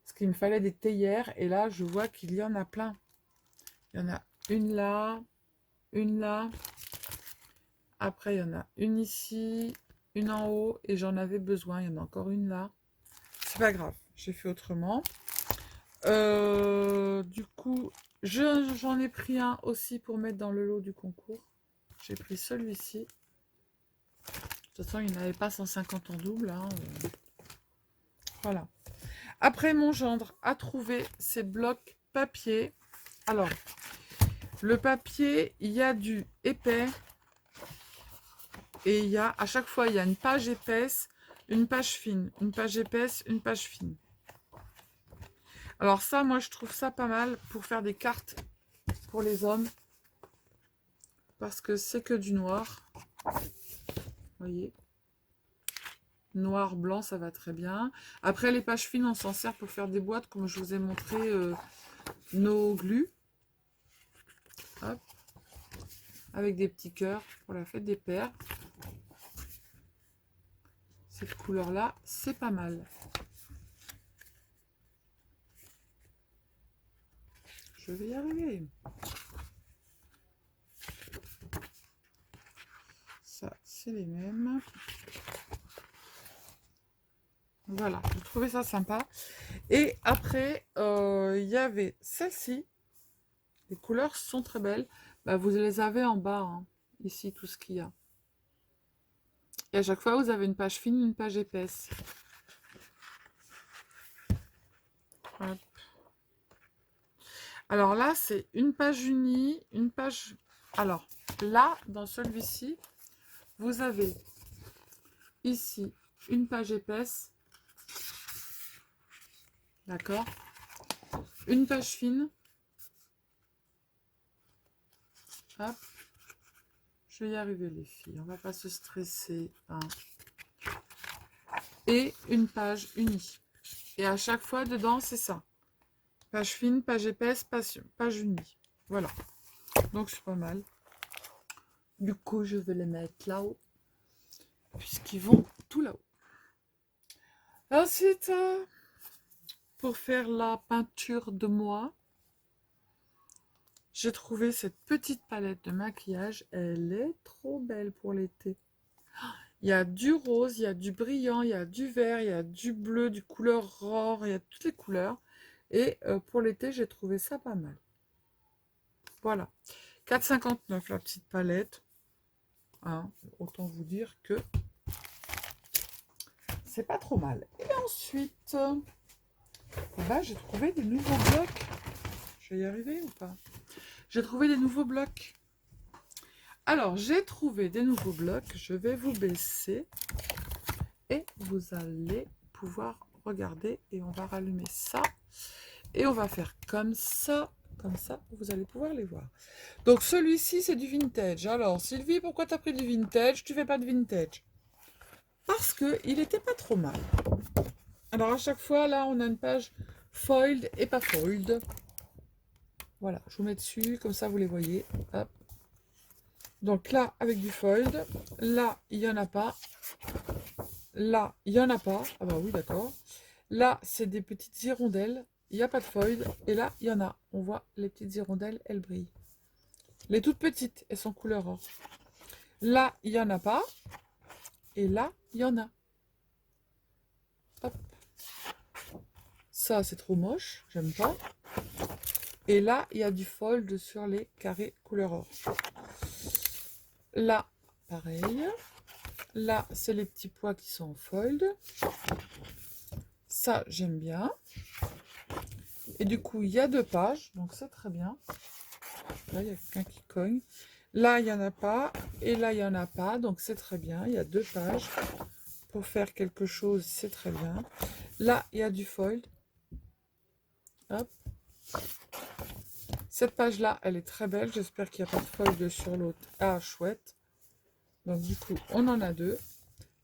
Parce qu'il me fallait des théières. Et là, je vois qu'il y en a plein. Il y en a une là, une là. Après, il y en a une ici, une en haut. Et j'en avais besoin. Il y en a encore une là. C'est pas grave, j'ai fait autrement. Du coup, j'en ai pris un aussi pour mettre dans le lot du concours. J'ai pris celui-ci. De toute façon, il n'avait pas 150 en double. Hein. Voilà. Après, mon gendre a trouvé ces blocs papier. Alors, le papier, il y a du épais. Et il y a, à chaque fois, il y a une page épaisse, une page fine. Une page épaisse, une page fine. Alors ça, moi, je trouve ça pas mal pour faire des cartes pour les hommes. Parce que c'est que du noir. Vous voyez. Noir, blanc, ça va très bien. Après, les pages fines, on s'en sert pour faire des boîtes, comme je vous ai montré nos glues. Hop. Avec des petits cœurs pour la fête des pères. Cette couleur-là, c'est pas mal. Je vais y arriver. Ça, c'est les mêmes. Voilà, j'ai trouvé ça sympa. Et après, il y avait celle-ci. Les couleurs sont très belles. Bah, vous les avez en bas, hein, ici, tout ce qu'il y a. Et à chaque fois, vous avez une page fine, une page épaisse. Hop. Alors là, c'est une page unie, une page... Alors, là, dans celui-ci, vous avez ici une page épaisse. D'accord? Une page fine. Hop. Je vais y arriver, les filles. On va pas se stresser. Hein. Et une page unie. Et à chaque fois, dedans, c'est ça. Page fine, page épaisse, page unie. Voilà. Donc, c'est pas mal. Du coup, je vais les mettre là-haut. Puisqu'ils vont tout là-haut. Ensuite, pour faire la peinture de moi, j'ai trouvé cette petite palette de maquillage. Elle est trop belle pour l'été. Il y a du rose, il y a du brillant, il y a du vert, il y a du bleu, du couleur or, il y a toutes les couleurs. Et pour l'été, j'ai trouvé ça pas mal. Voilà. 4,59 la petite palette. Hein, autant vous dire que c'est pas trop mal. Et ensuite, bah, j'ai trouvé des nouveaux blocs. Je vais y arriver ou pas? J'ai trouvé des nouveaux blocs. Alors, j'ai trouvé des nouveaux blocs. Je vais vous baisser. Et vous allez pouvoir regarder. Et on va rallumer ça. Et on va faire comme ça. Comme ça, vous allez pouvoir les voir. Donc, celui-ci, c'est du vintage. Alors, Sylvie, pourquoi tu as pris du vintage? Tu fais pas de vintage? Parce qu'il n'était pas trop mal. Alors, à chaque fois, là, on a une page foiled et pas foiled. Voilà, je vous mets dessus, comme ça, vous les voyez. Hop. Donc là, avec du foiled. Là, il n'y en a pas. Là, il n'y en a pas. Ah bah oui, d'accord. Là, c'est des petites hirondelles. Il n'y a pas de foiled. Et là, il y en a. On voit les petites hirondelles, elles brillent. Les toutes petites, elles sont couleur or. Là, il n'y en a pas. Et là, il y en a. Hop. Ça, c'est trop moche. J'aime pas. Et là, il y a du fold sur les carrés couleur or. Là, pareil. Là, c'est les petits pois qui sont en fold. Ça, j'aime bien. Et du coup, il y a 2 pages. Donc, c'est très bien. Là, il y a quelqu'un qui cogne. Là, il n'y en a pas. Et là, il n'y en a pas. Donc, c'est très bien. Il y a 2 pages. Pour faire quelque chose, c'est très bien. Là, il y a du fold. Hop. Cette page-là, elle est très belle. J'espère qu'il n'y a pas de fold sur l'autre. Ah, chouette. Donc, du coup, on en a 2.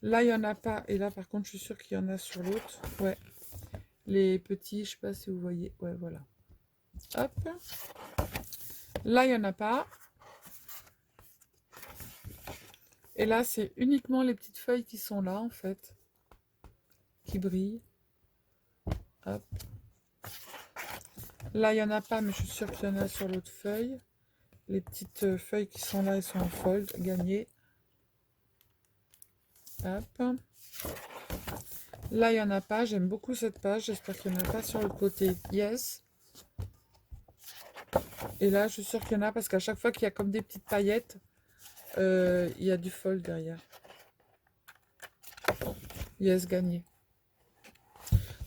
Là, il n'y en a pas. Et là, par contre, je suis sûre qu'il y en a sur l'autre. Ouais. Les petits, je sais pas si vous voyez. Ouais, voilà. Hop. Là, il n'y en a pas. Et là, c'est uniquement les petites feuilles qui sont là, en fait. Qui brillent. Hop. Là, il n'y en a pas, mais je suis sûre qu'il y en a sur l'autre feuille. Les petites feuilles qui sont là, elles sont en fold, gagnées. Hop. Là, il n'y en a pas. J'aime beaucoup cette page. J'espère qu'il n'y en a pas sur le côté. Yes. Et là, je suis sûre qu'il y en a parce qu'à chaque fois qu'il y a comme des petites paillettes, il y a du fold derrière. Yes, gagné.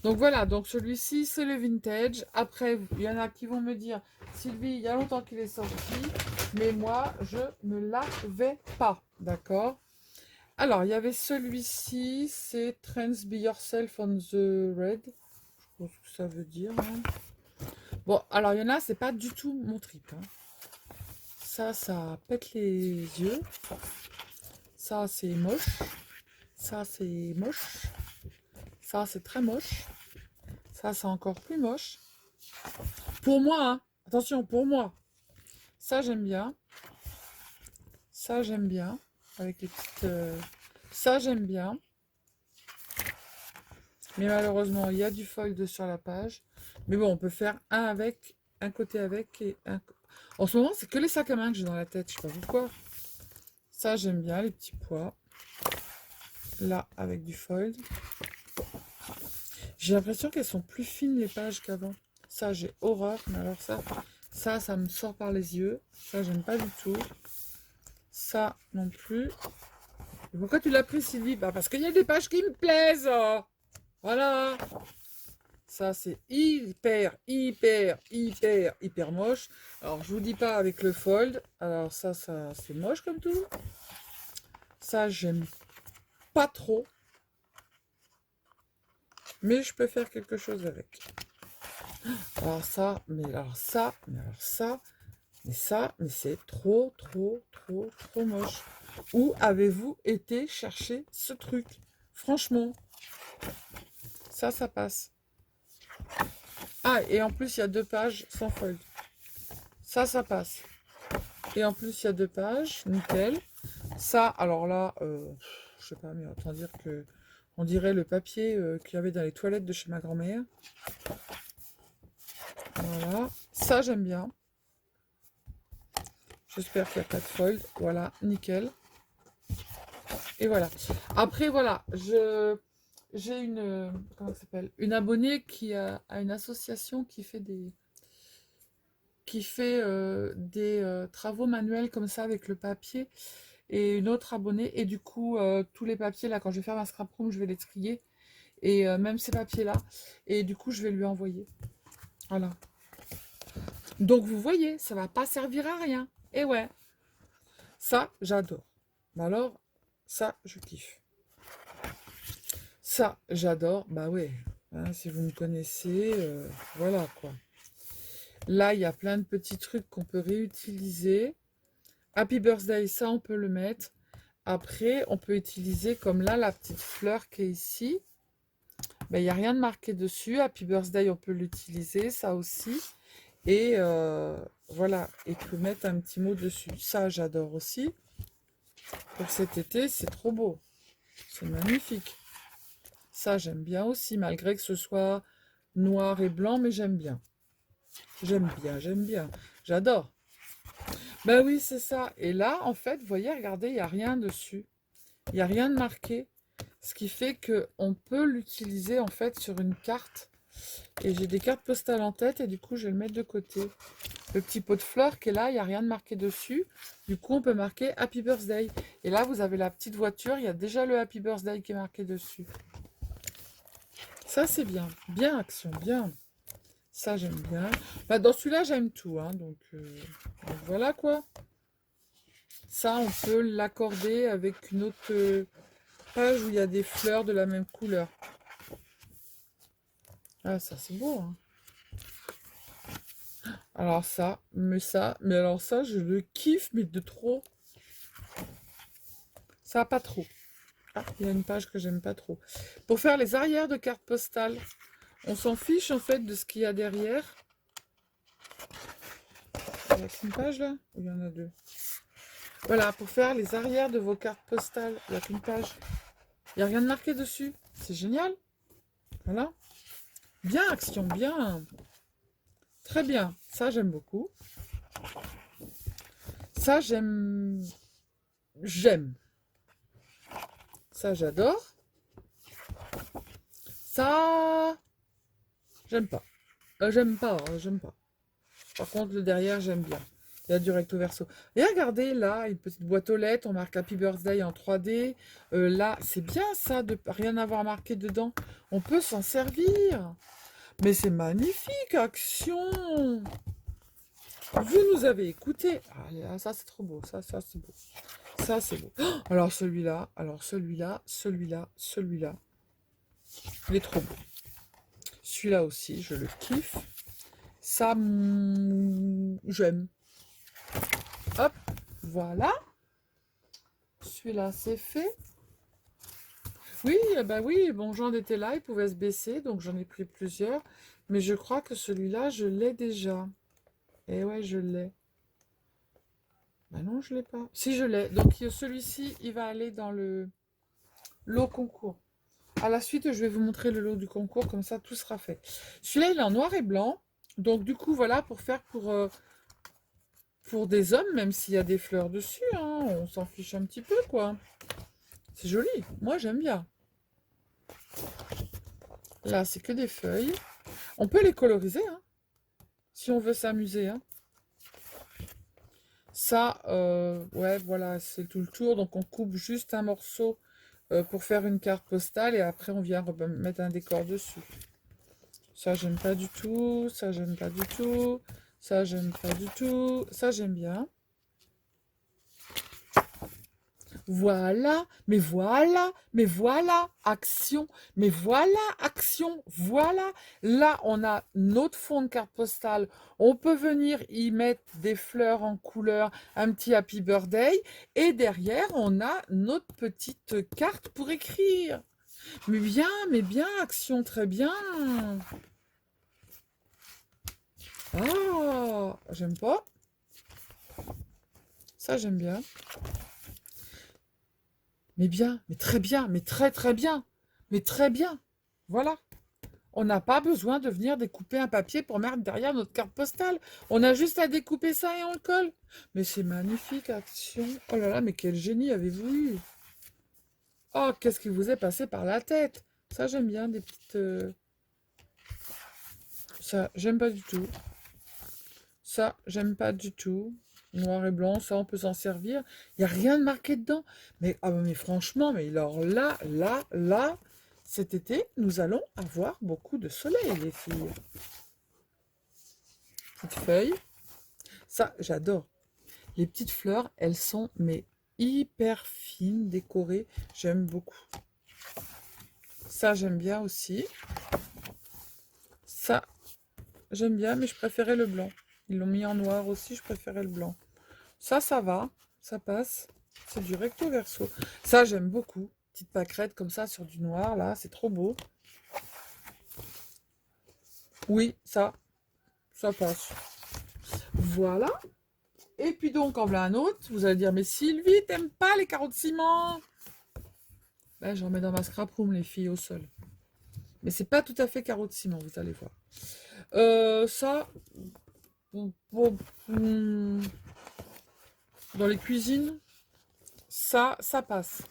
Donc voilà, donc celui-ci, c'est le vintage. Après, il y en a qui vont me dire, Sylvie, il y a longtemps qu'il est sorti, mais moi, je ne l'avais pas. D'accord? Alors, il y avait celui-ci, c'est Trends Be Yourself on the Red. Je pense que ça veut dire. Hein. Bon, alors, il y en a, c'est pas du tout mon trip. Hein. Ça pète les yeux. Ça, c'est moche. Ça, c'est moche. Ça, c'est très moche. Ça, c'est encore plus moche. Pour moi, hein. Attention, pour moi. Ça, j'aime bien. Ça, j'aime bien. Avec les petites... Ça, j'aime bien. Mais malheureusement, il y a du fold sur la page. Mais bon, on peut faire un avec, un côté avec et un... En ce moment, c'est que les sacs à main que j'ai dans la tête. Je sais pas pourquoi. Ça, j'aime bien, les petits pois. Là, avec du fold. J'ai l'impression qu'elles sont plus fines, les pages, qu'avant. Ça, j'ai horreur. Mais alors ça me sort par les yeux. Ça, j'aime pas du tout. Ça, non plus. Et pourquoi tu l'as pris, Sylvie? Bah, parce qu'il y a des pages qui me plaisent. Oh. Voilà. Ça, c'est hyper moche. Alors, je vous dis pas avec le fold. Alors, ça c'est moche comme tout. Ça, j'aime pas trop. Mais je peux faire quelque chose avec. Alors ça, mais c'est trop moche. Où avez-vous été chercher ce truc? Franchement, ça passe. Ah, et en plus, il y a 2 pages sans fold. Ça passe. Et en plus, il y a 2 pages, nickel. Ça, alors là, je sais pas, mais autant dire que on dirait le papier qu'il y avait dans les toilettes de chez ma grand-mère. Voilà. Ça, j'aime bien. J'espère qu'il n'y a pas de fold. Voilà, nickel. Et voilà. Après, voilà, j'ai une, comment ça s'appelle, une abonnée qui a une association qui fait des travaux manuels comme ça avec le papier, et une autre abonnée, et du coup tous les papiers là, quand je vais faire ma scrap room, je vais les trier, et même ces papiers là, et du coup je vais lui envoyer. Voilà. Donc vous voyez, ça va pas servir à rien. Et ouais, ça j'adore. Mais alors, ça je kiffe. Ça j'adore, bah ouais, hein, si vous me connaissez, voilà quoi. Là, il y a plein de petits trucs qu'on peut réutiliser. Happy Birthday, ça, on peut le mettre. Après, on peut utiliser, comme là, la petite fleur qui est ici. Ben, il n'y a rien de marqué dessus. Happy Birthday, on peut l'utiliser, ça aussi. Et voilà, et peut mettre un petit mot dessus. Ça, j'adore aussi. Pour cet été, c'est trop beau. C'est magnifique. Ça, j'aime bien aussi, malgré que ce soit noir et blanc, mais j'aime bien. J'aime bien. J'adore. Ben oui, c'est ça. Et là, en fait, vous voyez, regardez, il n'y a rien dessus. Il n'y a rien de marqué. Ce qui fait qu'on peut l'utiliser, en fait, sur une carte. Et j'ai des cartes postales en tête, et du coup, je vais le mettre de côté. Le petit pot de fleurs qui est là, il n'y a rien de marqué dessus. Du coup, on peut marquer Happy Birthday. Et là, vous avez la petite voiture, il y a déjà le Happy Birthday qui est marqué dessus. Ça, c'est bien. Bien, Action, bien. Ça, j'aime bien. Bah, dans celui-là, j'aime tout. Hein, donc, voilà quoi. Ça, on peut l'accorder avec une autre page où il y a des fleurs de la même couleur. Ah, ça, c'est beau. Hein. Alors mais alors ça, je le kiffe, mais de trop. Ça, pas trop. Ah, il y a une page que j'aime pas trop. Pour faire les arrières de cartes postales, on s'en fiche en fait de ce qu'il y a derrière. Il y a qu'une page là? Ou il y en a deux? Voilà, pour faire les arrières de vos cartes postales, il n'y a qu'une page. Il n'y a rien de marqué dessus. C'est génial. Voilà. Bien, Action, bien. Très bien. Ça, j'aime beaucoup. Ça, j'aime. J'aime. Ça, j'adore. Ça, j'aime pas. J'aime pas, j'aime pas. Par contre, le derrière, j'aime bien. Il y a du recto verso. Et regardez, là, une petite boîte aux lettres. On marque Happy Birthday en 3D. Là, c'est bien ça, de rien avoir marqué dedans. On peut s'en servir. Mais c'est magnifique, Action. Vous nous avez écouté. Ah, ça, c'est trop beau. Ça, c'est beau. Ça, c'est beau. Oh, alors, celui-là, celui-là. Il est trop beau. Celui-là aussi, je le kiffe. Ça, j'aime. Hop, voilà. Celui-là, c'est fait. Oui, bah oui, bon, Jean était là, il pouvait se baisser, donc j'en ai pris plusieurs. Mais je crois que celui-là, je l'ai déjà. Eh ouais, je l'ai. Bah non, je l'ai pas. Si, je l'ai. Donc celui-ci, il va aller dans le lot concours. À la suite, je vais vous montrer le lot du concours, comme ça, tout sera fait. Celui-là, il est en noir et blanc. Donc, du coup, voilà, pour faire pour des hommes, même s'il y a des fleurs dessus, hein, on s'en fiche un petit peu, quoi. C'est joli. Moi, j'aime bien. Là, c'est que des feuilles. On peut les coloriser, hein, si on veut s'amuser, hein. Ça, ouais, voilà, c'est tout le tour. Donc, on coupe juste un morceau pour faire une carte postale et après, on vient mettre un décor dessus. Ça, j'aime pas du tout. Ça, j'aime pas du tout. Ça, j'aime pas du tout. Ça, j'aime bien. Voilà, mais voilà, Action, mais voilà, Action, voilà. Là, on a notre fond de carte postale. On peut venir y mettre des fleurs en couleur, un petit Happy Birthday. Et derrière, on a notre petite carte pour écrire. Mais bien, Action, très bien. Ah, j'aime pas. Ça, j'aime bien. Mais bien, mais très bien, mais très très bien. Mais très bien. Voilà. On n'a pas besoin de venir découper un papier pour mettre derrière notre carte postale. On a juste à découper ça et on le colle. Mais c'est magnifique, Action. Oh là là, mais quel génie avez-vous eu? Oh, qu'est-ce qui vous est passé par la tête? Ça, j'aime bien, des petites... Ça, j'aime pas du tout. Ça, j'aime pas du tout. Noir et blanc, ça, on peut s'en servir. Il n'y a rien de marqué dedans. Mais, ah, mais franchement, mais alors là, cet été, nous allons avoir beaucoup de soleil, les filles. Petites feuilles. Ça, j'adore. Les petites fleurs, elles sont mais hyper fines, décorées. J'aime beaucoup. Ça, j'aime bien aussi. Ça, j'aime bien, mais je préférais le blanc. Ils l'ont mis en noir aussi, je préférais le blanc. Ça va. Ça passe. C'est du recto verso. Ça, j'aime beaucoup. Petite pâquerette comme ça sur du noir, là. C'est trop beau. Oui, ça passe. Voilà. Et puis donc, en voilà un autre. Vous allez dire, mais Sylvie, t'aimes pas les carreaux de ciment? Ben, j'en mets dans ma scrap room, les filles, au sol. Mais c'est pas tout à fait carreaux de ciment, vous allez voir. Ça, dans les cuisines, ça passe.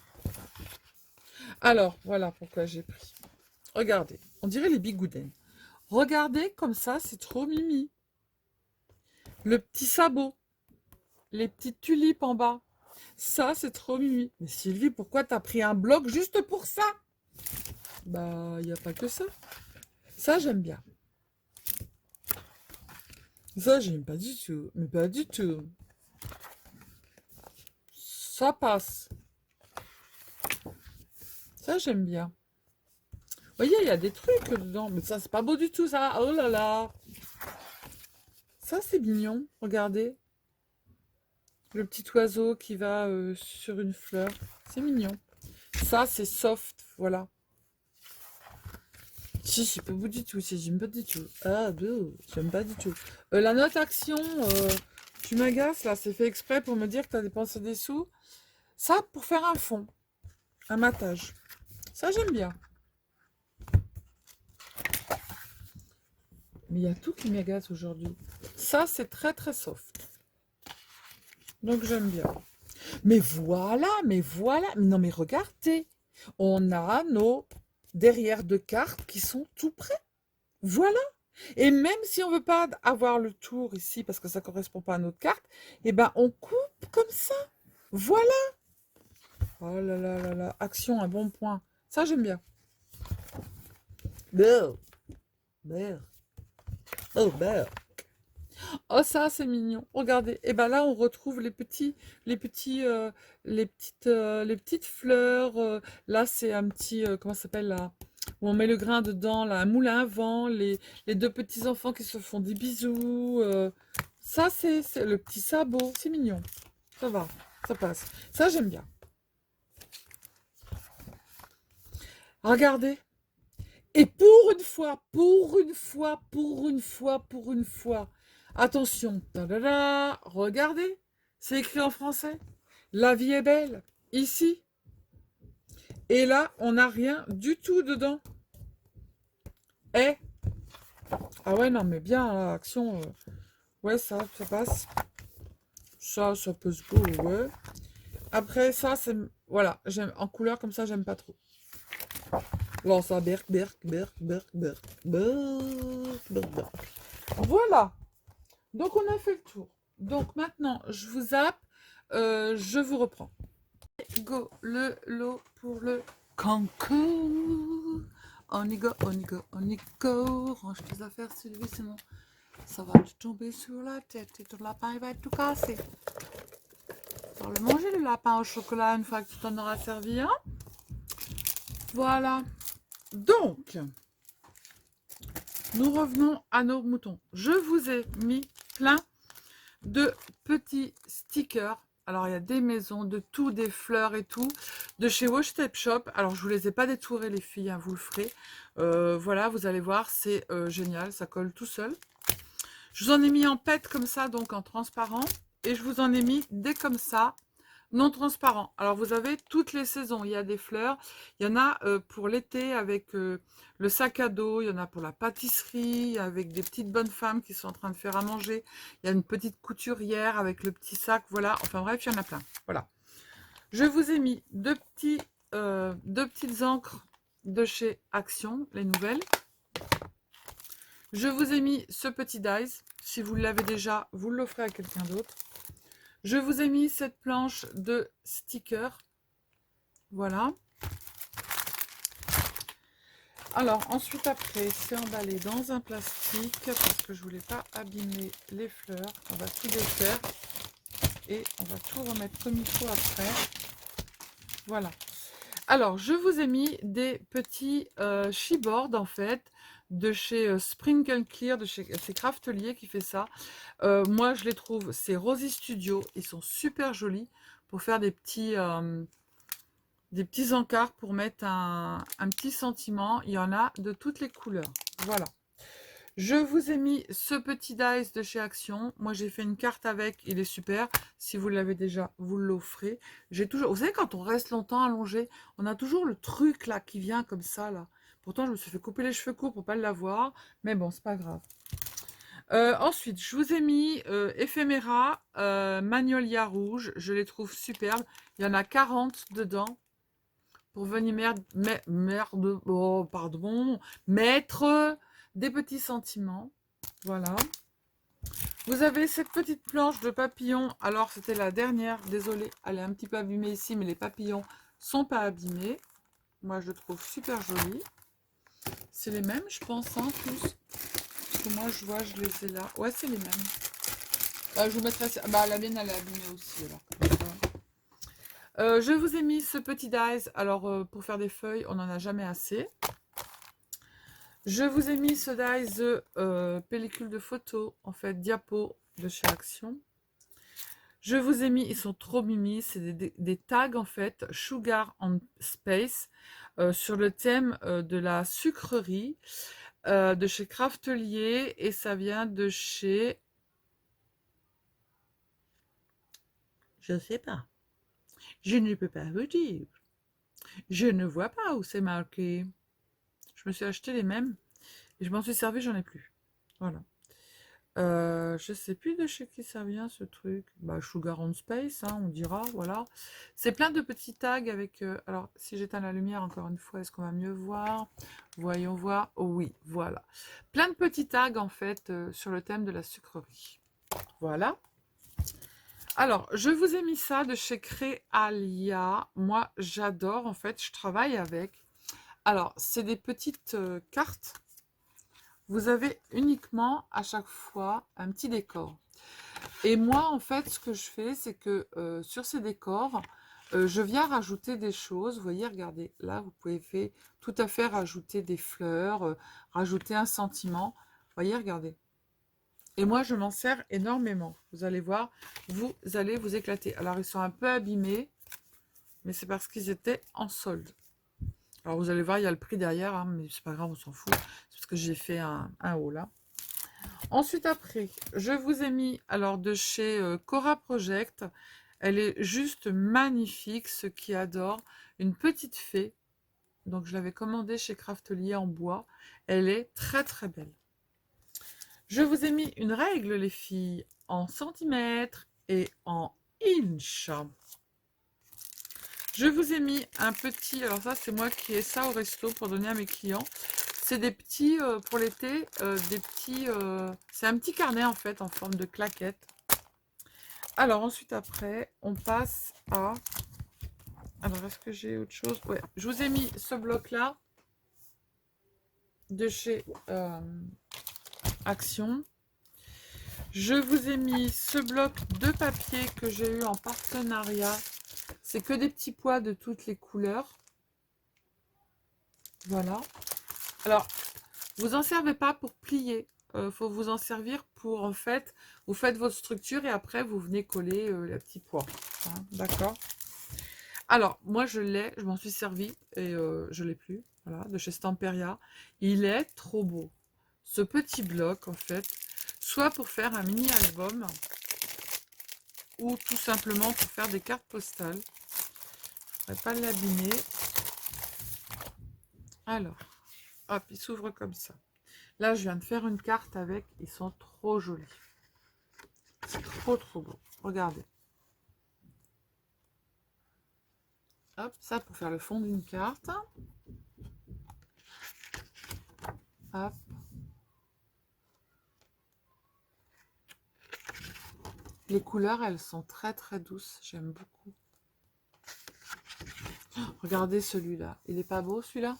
Alors, voilà pourquoi j'ai pris. Regardez, on dirait les bigoudens. Regardez comme ça, c'est trop mimi. Le petit sabot, les petites tulipes en bas. Ça, c'est trop mimi. Mais Sylvie, pourquoi t'as pris un bloc juste pour ça? Bah, il n'y a pas que ça. Ça, j'aime bien. Ça, j'aime pas du tout. Mais pas du tout. Ça passe. Ça, j'aime bien. Vous voyez, il y a des trucs dedans. Mais ça, c'est pas beau du tout, ça. Oh là là. Ça, c'est mignon. Regardez. Le petit oiseau qui va sur une fleur. C'est mignon. Ça, c'est soft, voilà. Si, c'est pas beau du tout, si, j'aime pas du tout. Ah, bon, j'aime pas du tout. La note action, tu m'agaces, là, c'est fait exprès pour me dire que tu as dépensé des sous. Ça, pour faire un fond, un matage. Ça, j'aime bien. Mais il y a tout qui m'agace aujourd'hui. Ça, c'est très, très soft. Donc, j'aime bien. Mais voilà, mais voilà. Non, mais regardez. On a nos derrière de cartes qui sont tout prêts. Voilà. Et même si on veut pas avoir le tour ici, parce que ça correspond pas à notre carte, eh ben, on coupe comme ça. Voilà. Oh là là là là. Action, un bon point. Ça, j'aime bien. Beurre. Beurre. Oh, beurre. Oh, ça, c'est mignon. Regardez. Et ben là, on retrouve les petites fleurs. Là, c'est un petit, comment ça s'appelle là? Où on met le grain dedans, là, un moulin à vent. Les deux petits enfants qui se font des bisous. Ça, c'est le petit sabot. C'est mignon. Ça va, ça passe. Ça, j'aime bien. Regardez. Et pour une fois, attention, tadada, regardez, c'est écrit en français. La vie est belle, ici. Et là, on n'a rien du tout dedans. Eh, ah ouais, non, mais bien, action, ouais, ça passe. Ça peut se beau, ouais. Après, ça, c'est, voilà, j'aime, en couleur comme ça, j'aime pas trop. Alors ça, berk. Voilà. Donc on a fait le tour. Donc maintenant, je vous zappe. Je vous reprends. Go, le lot pour le concours. On y go. Range tes affaires, Sylvie, sinon ça va te tomber sur la tête et ton lapin il va être tout cassé. Tu vas le manger le lapin au chocolat une fois que tu t'en auras servi un. Voilà. Donc, nous revenons à nos moutons. Je vous ai mis plein de petits stickers. Alors, il y a des maisons, de tout, des fleurs et tout, de chez Wash Tape Shop. Alors, je ne vous les ai pas détourés, les filles, hein, vous le ferez. Voilà, vous allez voir, c'est génial, ça colle tout seul. Je vous en ai mis en pet comme ça, donc en transparent. Et je vous en ai mis des comme ça, non transparent. Alors, vous avez toutes les saisons. Il y a des fleurs. Il y en a pour l'été avec le sac à dos. Il y en a pour la pâtisserie avec des petites bonnes femmes qui sont en train de faire à manger. Il y a une petite couturière avec le petit sac. Voilà. Enfin bref, il y en a plein. Voilà. Je vous ai mis deux petites encres de chez Action, les nouvelles. Je vous ai mis ce petit dies. Si vous l'avez déjà, vous l'offrez à quelqu'un d'autre. Je vous ai mis cette planche de stickers. Voilà. Alors, ensuite, après, c'est emballé dans un plastique parce que je ne voulais pas abîmer les fleurs. On va tout défaire et on va tout remettre comme il faut après. Voilà. Alors, je vous ai mis des petits chipboards, en fait, de chez Sprinkle Clear, de chez c'est Craftelier qui fait ça. Moi, je les trouve, c'est Rosy Studio. Ils sont super jolis pour faire des petits encarts pour mettre un petit sentiment. Il y en a de toutes les couleurs. Voilà. Je vous ai mis ce petit dice de chez Action. Moi, j'ai fait une carte avec. Il est super. Si vous l'avez déjà, vous l'offrez. J'ai toujours... Vous savez, quand on reste longtemps allongé, on a toujours le truc là qui vient comme ça. Là. Pourtant, je me suis fait couper les cheveux courts pour pas l'avoir. Mais bon, c'est pas grave. Ensuite, je vous ai mis Ephéméra, Magnolia Rouge. Je les trouve superbes. Il y en a 40 dedans. Pour venir mettre des petits sentiments. Voilà. Vous avez cette petite planche de papillons. Alors, c'était la dernière. Désolée, elle est un petit peu abîmée ici, mais les papillons sont pas abîmés. Moi, je le trouve super joli. C'est les mêmes, je pense, hein, tous. Parce que moi, je vois, je les ai là. Ouais, c'est les mêmes. Je vous mettrai... Bah, la mienne, elle est abîmée aussi, alors. Je vous ai mis ce petit dies. Alors, pour faire des feuilles, on n'en a jamais assez. Je vous ai mis ce dies pellicule de photo, en fait, diapo de chez Action. Je vous ai mis, ils sont trop mimi, c'est des tags en fait, Sugar and Space, sur le thème de la sucrerie, de chez Craftelier, et ça vient de chez... Je ne sais pas. Je ne peux pas vous dire. Je ne vois pas où c'est marqué. Je me suis acheté les mêmes, et je m'en suis servi, j'en ai plus. Voilà. Je sais plus de chez qui ça vient ce truc. Bah, Sugar on Space, hein, on dira, voilà. C'est plein de petits tags avec... alors, si j'éteins la lumière, encore une fois, est-ce qu'on va mieux voir? Voyons voir. Oh oui, voilà. Plein de petits tags, en fait, sur le thème de la sucrerie. Voilà. Alors, je vous ai mis ça de chez Créalia. Moi, j'adore, en fait, je travaille avec. Alors, c'est des petites cartes. Vous avez uniquement à chaque fois un petit décor. Et moi, en fait, ce que je fais, c'est que sur ces décors, je viens rajouter des choses. Vous voyez, regardez, là, vous pouvez tout à fait rajouter des fleurs, rajouter un sentiment. Vous voyez, regardez. Et moi, je m'en sers énormément. Vous allez voir, vous allez vous éclater. Alors, ils sont un peu abîmés, mais c'est parce qu'ils étaient en solde. Alors, vous allez voir, il y a le prix derrière, hein, mais c'est pas grave, on s'en fout. C'est parce que j'ai fait un haul, là. Ensuite, après, je vous ai mis, alors, de chez Cora Project. Elle est juste magnifique, ceux qui adorent. Une petite fée. Donc, je l'avais commandée chez Craftelier en bois. Elle est très, très belle. Je vous ai mis une règle, les filles, en centimètres et en inch. Je vous ai mis un petit, alors ça c'est moi qui ai ça au resto pour donner à mes clients. C'est des petits, pour l'été, des petits, c'est un petit carnet en fait en forme de claquette. Alors ensuite après, on passe à, alors est-ce que j'ai autre chose? Ouais, je vous ai mis ce bloc là de chez Action. Je vous ai mis ce bloc de papier que j'ai eu en partenariat. C'est que des petits pois de toutes les couleurs. Voilà. Alors, vous en servez pas pour plier. Faut vous en servir pour, en fait, vous faites votre structure et après, vous venez coller les petits pois. Hein, d'accord? Alors, moi, je l'ai, je m'en suis servi et je l'ai plus. Voilà, de chez Stamperia. Il est trop beau. Ce petit bloc, en fait, soit pour faire un mini-album ou tout simplement pour faire des cartes postales. Je ne vais pas l'abîmer. Alors, hop, il s'ouvre comme ça. Là, je viens de faire une carte avec. Ils sont trop jolis. C'est trop, trop beau. Regardez. Hop, ça pour faire le fond d'une carte. Hop. Les couleurs, elles sont très, très douces. J'aime beaucoup. Oh, regardez celui-là. Il est pas beau, celui-là?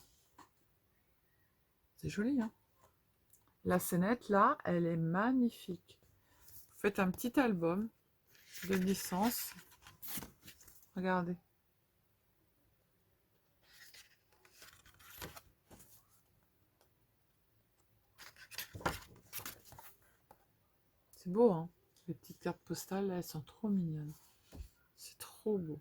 C'est joli, hein? La scénette, là, elle est magnifique. Vous faites un petit album de licence. Regardez. C'est beau, hein? Les petites cartes postales, là, elles sont trop mignonnes. C'est trop beau.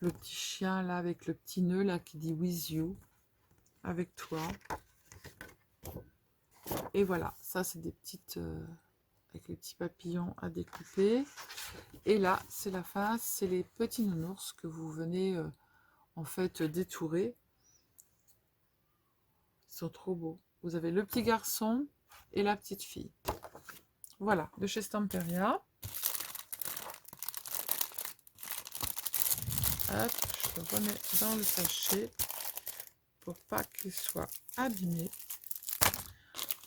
Le petit chien, là, avec le petit nœud, là, qui dit « with you », avec toi. Et voilà, ça, c'est des petites... avec les petits papillons à découper. Et là, c'est la fin, c'est les petits nounours que vous venez, en fait, détourer. Ils sont trop beaux. Vous avez le petit garçon et la petite fille. Voilà, de chez Stamperia. Hop, je le remets dans le sachet pour pas qu'il soit abîmé.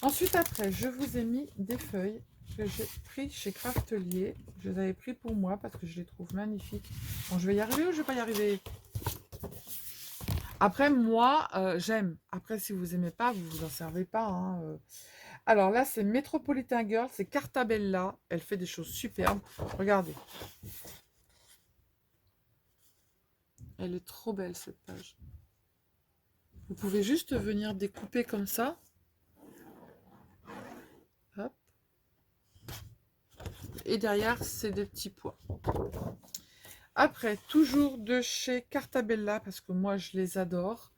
Ensuite, après, je vous ai mis des feuilles que j'ai pris chez Craftelier. Je les avais pris pour moi parce que je les trouve magnifiques. Bon, je vais y arriver ou je vais pas y arriver? Après, moi, j'aime. Après, si vous aimez pas, vous vous en servez pas. Hein. Alors là, c'est Metropolitan Girl, c'est Cartabella. Elle fait des choses superbes. Regardez. Elle est trop belle, cette page. Vous pouvez juste venir découper comme ça. Hop. Et derrière, c'est des petits pois. Après, toujours de chez Cartabella, parce que moi, je les adore.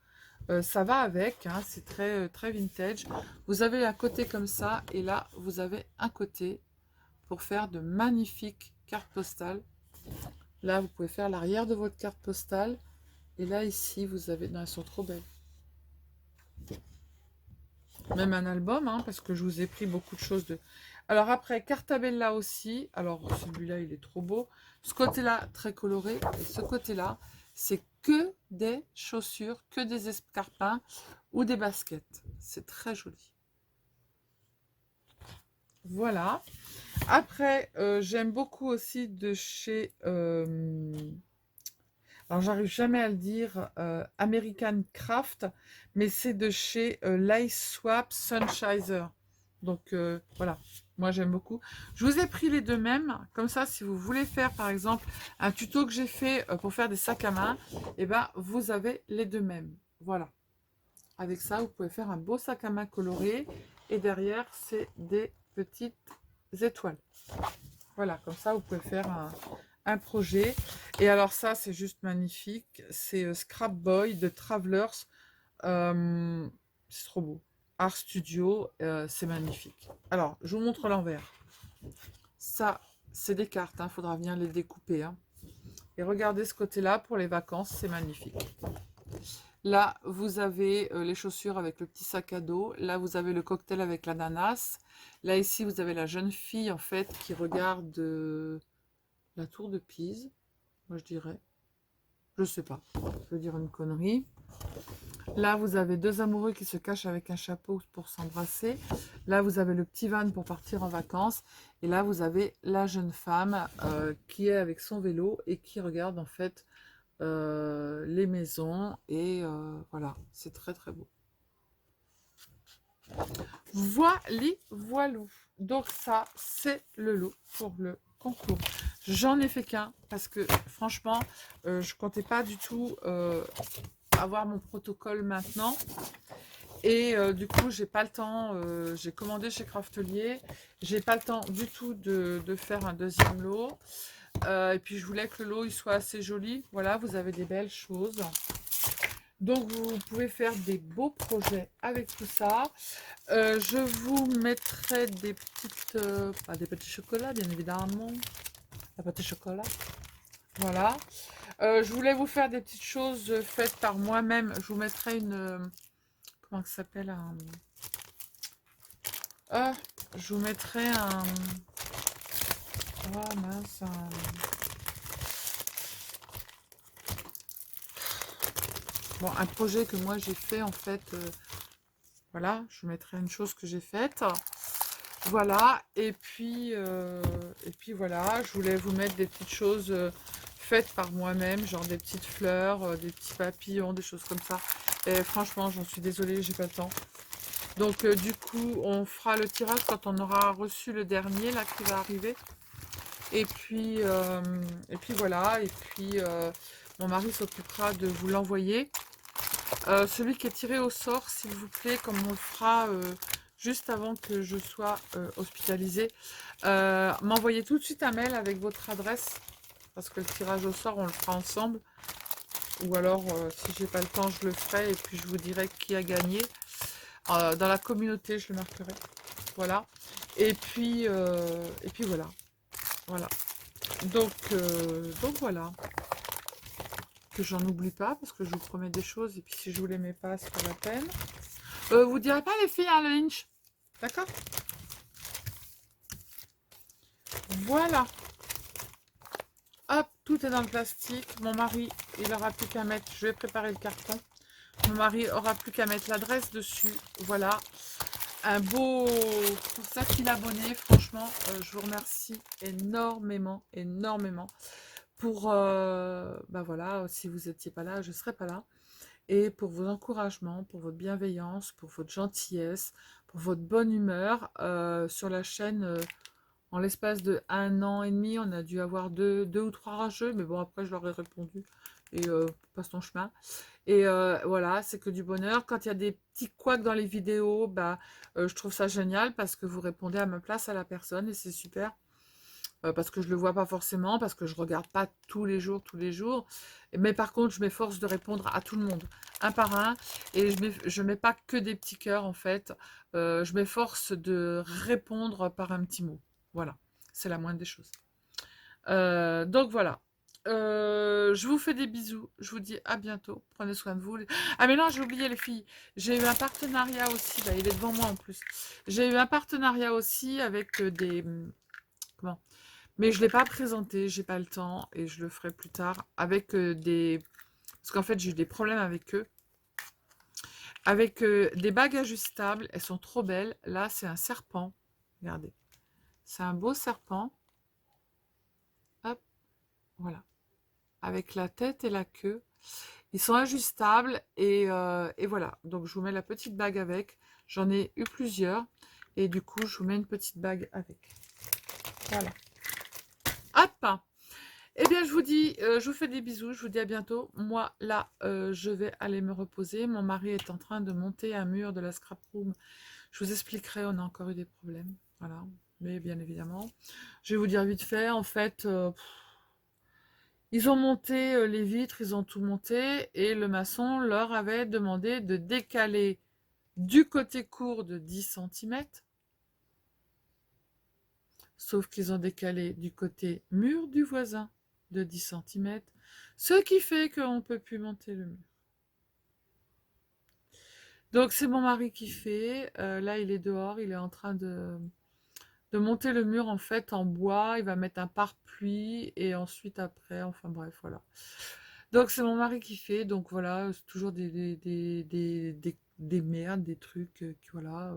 Ça va avec, hein, c'est très vintage. Vous avez un côté comme ça, et là, vous avez un côté pour faire de magnifiques cartes postales. Là, vous pouvez faire l'arrière de votre carte postale. Et là, ici, vous avez... Non, elles sont trop belles. Même un album, hein, parce que je vous ai pris beaucoup de choses de... Alors après, Cartabella aussi. Alors, celui-là, il est trop beau. Ce côté-là, très coloré. Et ce côté-là, c'est que des chaussures, que des escarpins ou des baskets. C'est très joli. Voilà. Après, j'aime beaucoup aussi de chez... alors, j'arrive jamais à le dire, American Craft, mais c'est de chez Lace Swap Sunchiser. Donc, voilà, moi j'aime beaucoup. Je vous ai pris les deux mêmes, comme ça, si vous voulez faire, par exemple, un tuto que j'ai fait pour faire des sacs à main, et ben, vous avez les deux mêmes. Voilà. Avec ça, vous pouvez faire un beau sac à main coloré, et derrière, c'est des petites étoiles. Voilà, comme ça, vous pouvez faire un projet. Et alors ça, c'est juste magnifique. C'est Scrap Boy de Travelers. C'est trop beau. Art Studio, c'est magnifique. Alors, je vous montre l'envers. Ça, c'est des cartes. Il faudra venir les découper. Hein. Et regardez ce côté-là pour les vacances. C'est magnifique. Là, vous avez les chaussures avec le petit sac à dos. Là, vous avez le cocktail avec l'ananas. Là, ici, vous avez la jeune fille, en fait, qui regarde la tour de Pise. Moi, je dirais. Je sais pas. Je veux dire une connerie. Là, vous avez deux amoureux qui se cachent avec un chapeau pour s'embrasser. Là, vous avez le petit van pour partir en vacances. Et là, vous avez la jeune femme qui est avec son vélo et qui regarde, en fait, les maisons. Et voilà, c'est très, très beau. Voilou. Donc ça, c'est le lot pour le concours. J'en ai fait qu'un parce que franchement, je comptais pas du tout avoir mon protocole maintenant. Et du coup, j'ai pas le temps. J'ai commandé chez Craftelier. J'ai pas le temps du tout de faire un deuxième lot. Et puis, je voulais que le lot il soit assez joli. Voilà, vous avez des belles choses. Donc, vous pouvez faire des beaux projets avec tout ça. Je vous mettrai des petites... des petits chocolats, bien évidemment. La pâte au chocolat. Voilà. Je voulais vous faire des petites choses faites par moi-même. Je vous mettrai une... comment ça s'appelle je vous mettrai un... oh mince, bon, un projet que moi j'ai fait en fait. Voilà, je vous mettrai une chose que j'ai faite. Voilà, et puis voilà, je voulais vous mettre des petites choses faites par moi-même, genre des petites fleurs, des petits papillons, des choses comme ça. Et franchement, j'en suis désolée, j'ai pas le temps. Donc du coup, on fera le tirage quand on aura reçu le dernier là qui va arriver. Et puis voilà, et puis mon mari s'occupera de vous l'envoyer. Celui qui est tiré au sort, s'il vous plaît, comme on le fera juste avant que je sois hospitalisée, m'envoyez tout de suite un mail avec votre adresse, parce que le tirage au sort, on le fera ensemble. Ou alors, si j'ai pas le temps, je le ferai et puis je vous dirai qui a gagné. Dans la communauté, je le marquerai. Voilà. Et puis voilà. Voilà. Donc voilà. Que j'en oublie pas, parce que je vous promets des choses. Et puis si je vous les mets pas, c'est pas la peine. Vous direz pas les filles, hein, le Lynch. D'accord? Voilà. Hop, tout est dans le plastique. Mon mari, il aura plus qu'à mettre... Je vais préparer le carton. Mon mari aura plus qu'à mettre l'adresse dessus. Voilà. Un beau... pour 5000 abonnés. Franchement, je vous remercie énormément, énormément. Pour... voilà, si vous n'étiez pas là, je ne serais pas là. Et pour vos encouragements, pour votre bienveillance, pour votre gentillesse, pour votre bonne humeur. Sur la chaîne... en l'espace de 1 an et demi, on a dû avoir deux ou trois rageux, mais bon, après, je leur ai répondu. Et passe ton chemin. Et voilà, c'est que du bonheur. Quand il y a des petits couacs dans les vidéos, je trouve ça génial parce que vous répondez à ma place à la personne et c'est super. parce que je le vois pas forcément, parce que je regarde pas tous les jours, mais par contre, je m'efforce de répondre à tout le monde, un par un, et je mets pas que des petits cœurs, en fait, je m'efforce de répondre par un petit mot, voilà, c'est la moindre des choses. Donc voilà. Je vous fais des bisous. Je vous dis à bientôt. Prenez soin de vous. Ah mais non, j'ai oublié les filles. J'ai eu un partenariat aussi. Bah, il est devant moi en plus. J'ai eu un partenariat aussi avec des... Comment? Mais je ne l'ai pas présenté. J'ai pas le temps et je le ferai plus tard. Avec des... Parce qu'en fait, j'ai eu des problèmes avec eux. Avec des bagues ajustables. Elles sont trop belles. Là, c'est un serpent. Regardez. C'est un beau serpent. Hop. Voilà. Avec la tête et la queue. Ils sont ajustables et voilà. Donc, je vous mets la petite bague avec. J'en ai eu plusieurs. Et du coup, je vous mets une petite bague avec. Voilà. Hop! Eh bien, je vous dis, je vous fais des bisous. Je vous dis à bientôt. Moi, là, je vais aller me reposer. Mon mari est en train de monter un mur de la scrap room. Je vous expliquerai, on a encore eu des problèmes. Voilà. Mais bien évidemment. Je vais vous dire vite fait, en fait... ils ont monté les vitres, ils ont tout monté et le maçon leur avait demandé de décaler du côté court de 10 centimètres, sauf qu'ils ont décalé du côté mur du voisin de 10 centimètres, ce qui fait qu'on ne peut plus monter le mur. Donc c'est mon mari qui fait, là il est dehors, il est en train de monter le mur en fait en bois, il va mettre un pare-pluie et ensuite après, enfin bref, voilà. Donc c'est mon mari qui fait, donc voilà, c'est toujours des merdes, des trucs, voilà.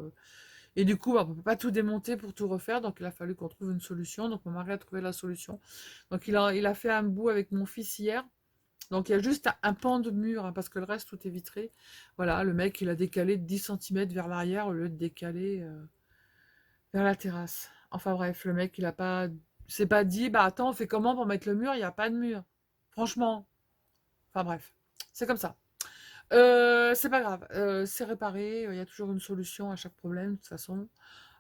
Et du coup, bah, on ne peut pas tout démonter pour tout refaire, donc il a fallu qu'on trouve une solution. Donc mon mari a trouvé la solution. Donc il a fait un bout avec mon fils hier. Donc il y a juste un pan de mur, hein, parce que le reste, tout est vitré. Voilà, le mec, il a décalé de 10 centimètres vers l'arrière au lieu de décaler vers la terrasse. Enfin bref, le mec, il a pas... s'est pas dit, bah attends, on fait comment pour mettre le mur? Il n'y a pas de mur. Franchement. Enfin bref, c'est comme ça. C'est pas grave, c'est réparé, il y a toujours une solution à chaque problème, de toute façon.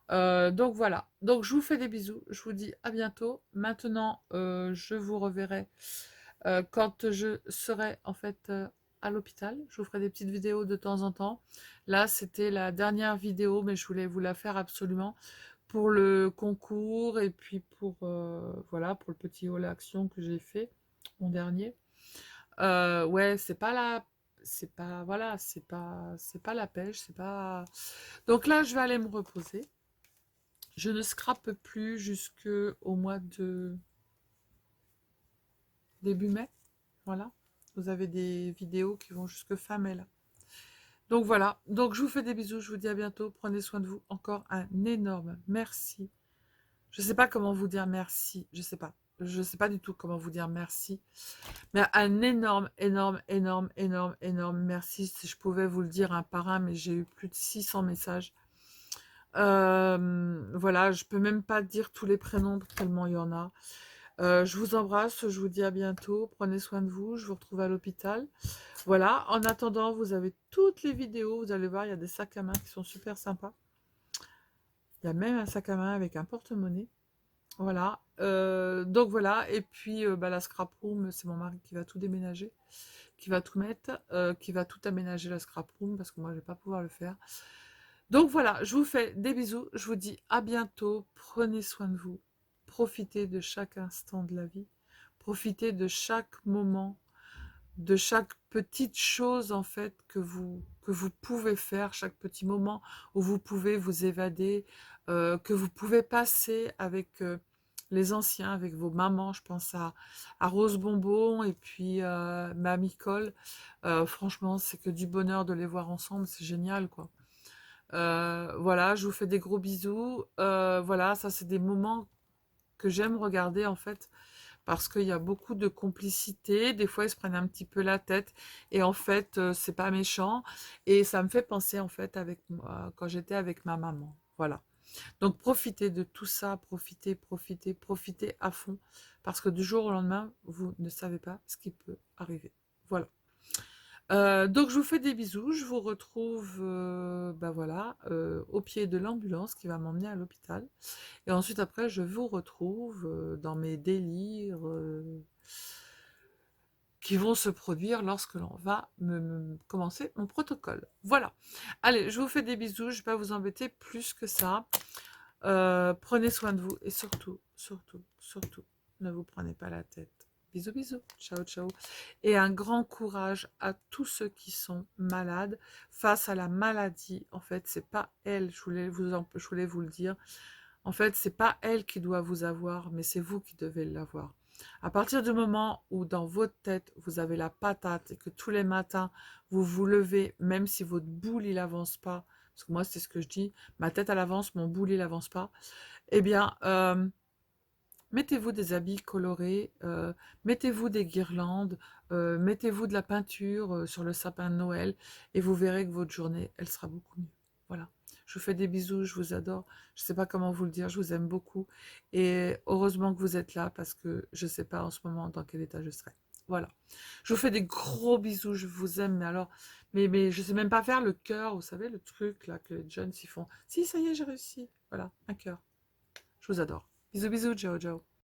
Donc voilà, donc je vous fais des bisous, je vous dis à bientôt. Maintenant, je vous reverrai quand je serai en fait à l'hôpital. Je vous ferai des petites vidéos de temps en temps. Là, c'était la dernière vidéo, mais je voulais vous la faire absolument pour le concours et puis pour, voilà, pour le petit haul action que j'ai fait, mon dernier. Ouais, c'est pas la... C'est pas... Voilà, c'est pas la pêche, c'est pas... Donc là, je vais aller me reposer. Je ne scrape plus jusqu'au mois de début mai. Voilà. Vous avez des vidéos qui vont jusque fin mai, là. Donc voilà. Donc je vous fais des bisous. Je vous dis à bientôt. Prenez soin de vous. Encore un énorme merci. Je sais pas comment vous dire merci. Je sais pas. Je sais pas du tout comment vous dire merci. Mais un énorme, énorme, énorme, énorme, énorme merci. Si je pouvais vous le dire un par un, mais j'ai eu plus de 600 messages. Voilà, je peux même pas dire tous les prénoms tellement il y en a. Je vous embrasse, je vous dis à bientôt. Prenez soin de vous, je vous retrouve à l'hôpital. Voilà, en attendant, vous avez toutes les vidéos. Vous allez voir, il y a des sacs à main qui sont super sympas. Il y a même un sac à main avec un porte-monnaie. Voilà, donc voilà, et puis bah, la scrap room, c'est mon mari qui va tout déménager, qui va tout mettre, qui va tout aménager la scrap room, parce que moi je vais pas pouvoir le faire. Donc voilà, je vous fais des bisous, je vous dis à bientôt, prenez soin de vous, profitez de chaque instant de la vie, profitez de chaque moment, de chaque petite chose en fait que vous pouvez faire, chaque petit moment où vous pouvez vous évader, que vous pouvez passer avec les anciens, avec vos mamans. Je pense à Rose Bonbon et puis Mamie Cole. Franchement, c'est que du bonheur de les voir ensemble, c'est génial quoi. Voilà, je vous fais des gros bisous. Voilà, ça c'est des moments que j'aime regarder en fait, parce qu'il y a beaucoup de complicité. Des fois, ils se prennent un petit peu la tête. Et en fait, c'est pas méchant. Et ça me fait penser, en fait, avec moi, quand j'étais avec ma maman. Voilà. Donc, profitez de tout ça. Profitez, profitez, profitez à fond. Parce que du jour au lendemain, vous ne savez pas ce qui peut arriver. Voilà. Donc je vous fais des bisous, je vous retrouve bah voilà, au pied de l'ambulance qui va m'emmener à l'hôpital. Et ensuite après je vous retrouve dans mes délires qui vont se produire lorsque l'on va commencer mon protocole. Voilà. Allez, je vous fais des bisous, je ne vais pas vous embêter plus que ça. Prenez soin de vous et surtout, surtout, surtout, ne vous prenez pas la tête. Bisous, bisous. Ciao, ciao. Et un grand courage à tous ceux qui sont malades face à la maladie. En fait, c'est pas elle, je voulais vous le dire. En fait, c'est pas elle qui doit vous avoir, mais c'est vous qui devez l'avoir. À partir du moment où dans votre tête, vous avez la patate et que tous les matins, vous vous levez, même si votre boule, il avance pas, parce que moi, c'est ce que je dis, ma tête, elle avance, mon boule, il avance pas, eh bien, mettez-vous des habits colorés, mettez-vous des guirlandes, mettez-vous de la peinture sur le sapin de Noël, et vous verrez que votre journée, elle sera beaucoup mieux. Voilà. Je vous fais des bisous, je vous adore. Je ne sais pas comment vous le dire, je vous aime beaucoup. Et heureusement que vous êtes là, parce que je ne sais pas en ce moment dans quel état je serai. Voilà. Je vous fais des gros bisous, je vous aime, mais alors, mais je ne sais même pas faire le cœur, vous savez, le truc là que les jeunes s'y font. Si, ça y est, j'ai réussi. Voilà, un cœur. Je vous adore. Bisous, bisous, ciao, ciao.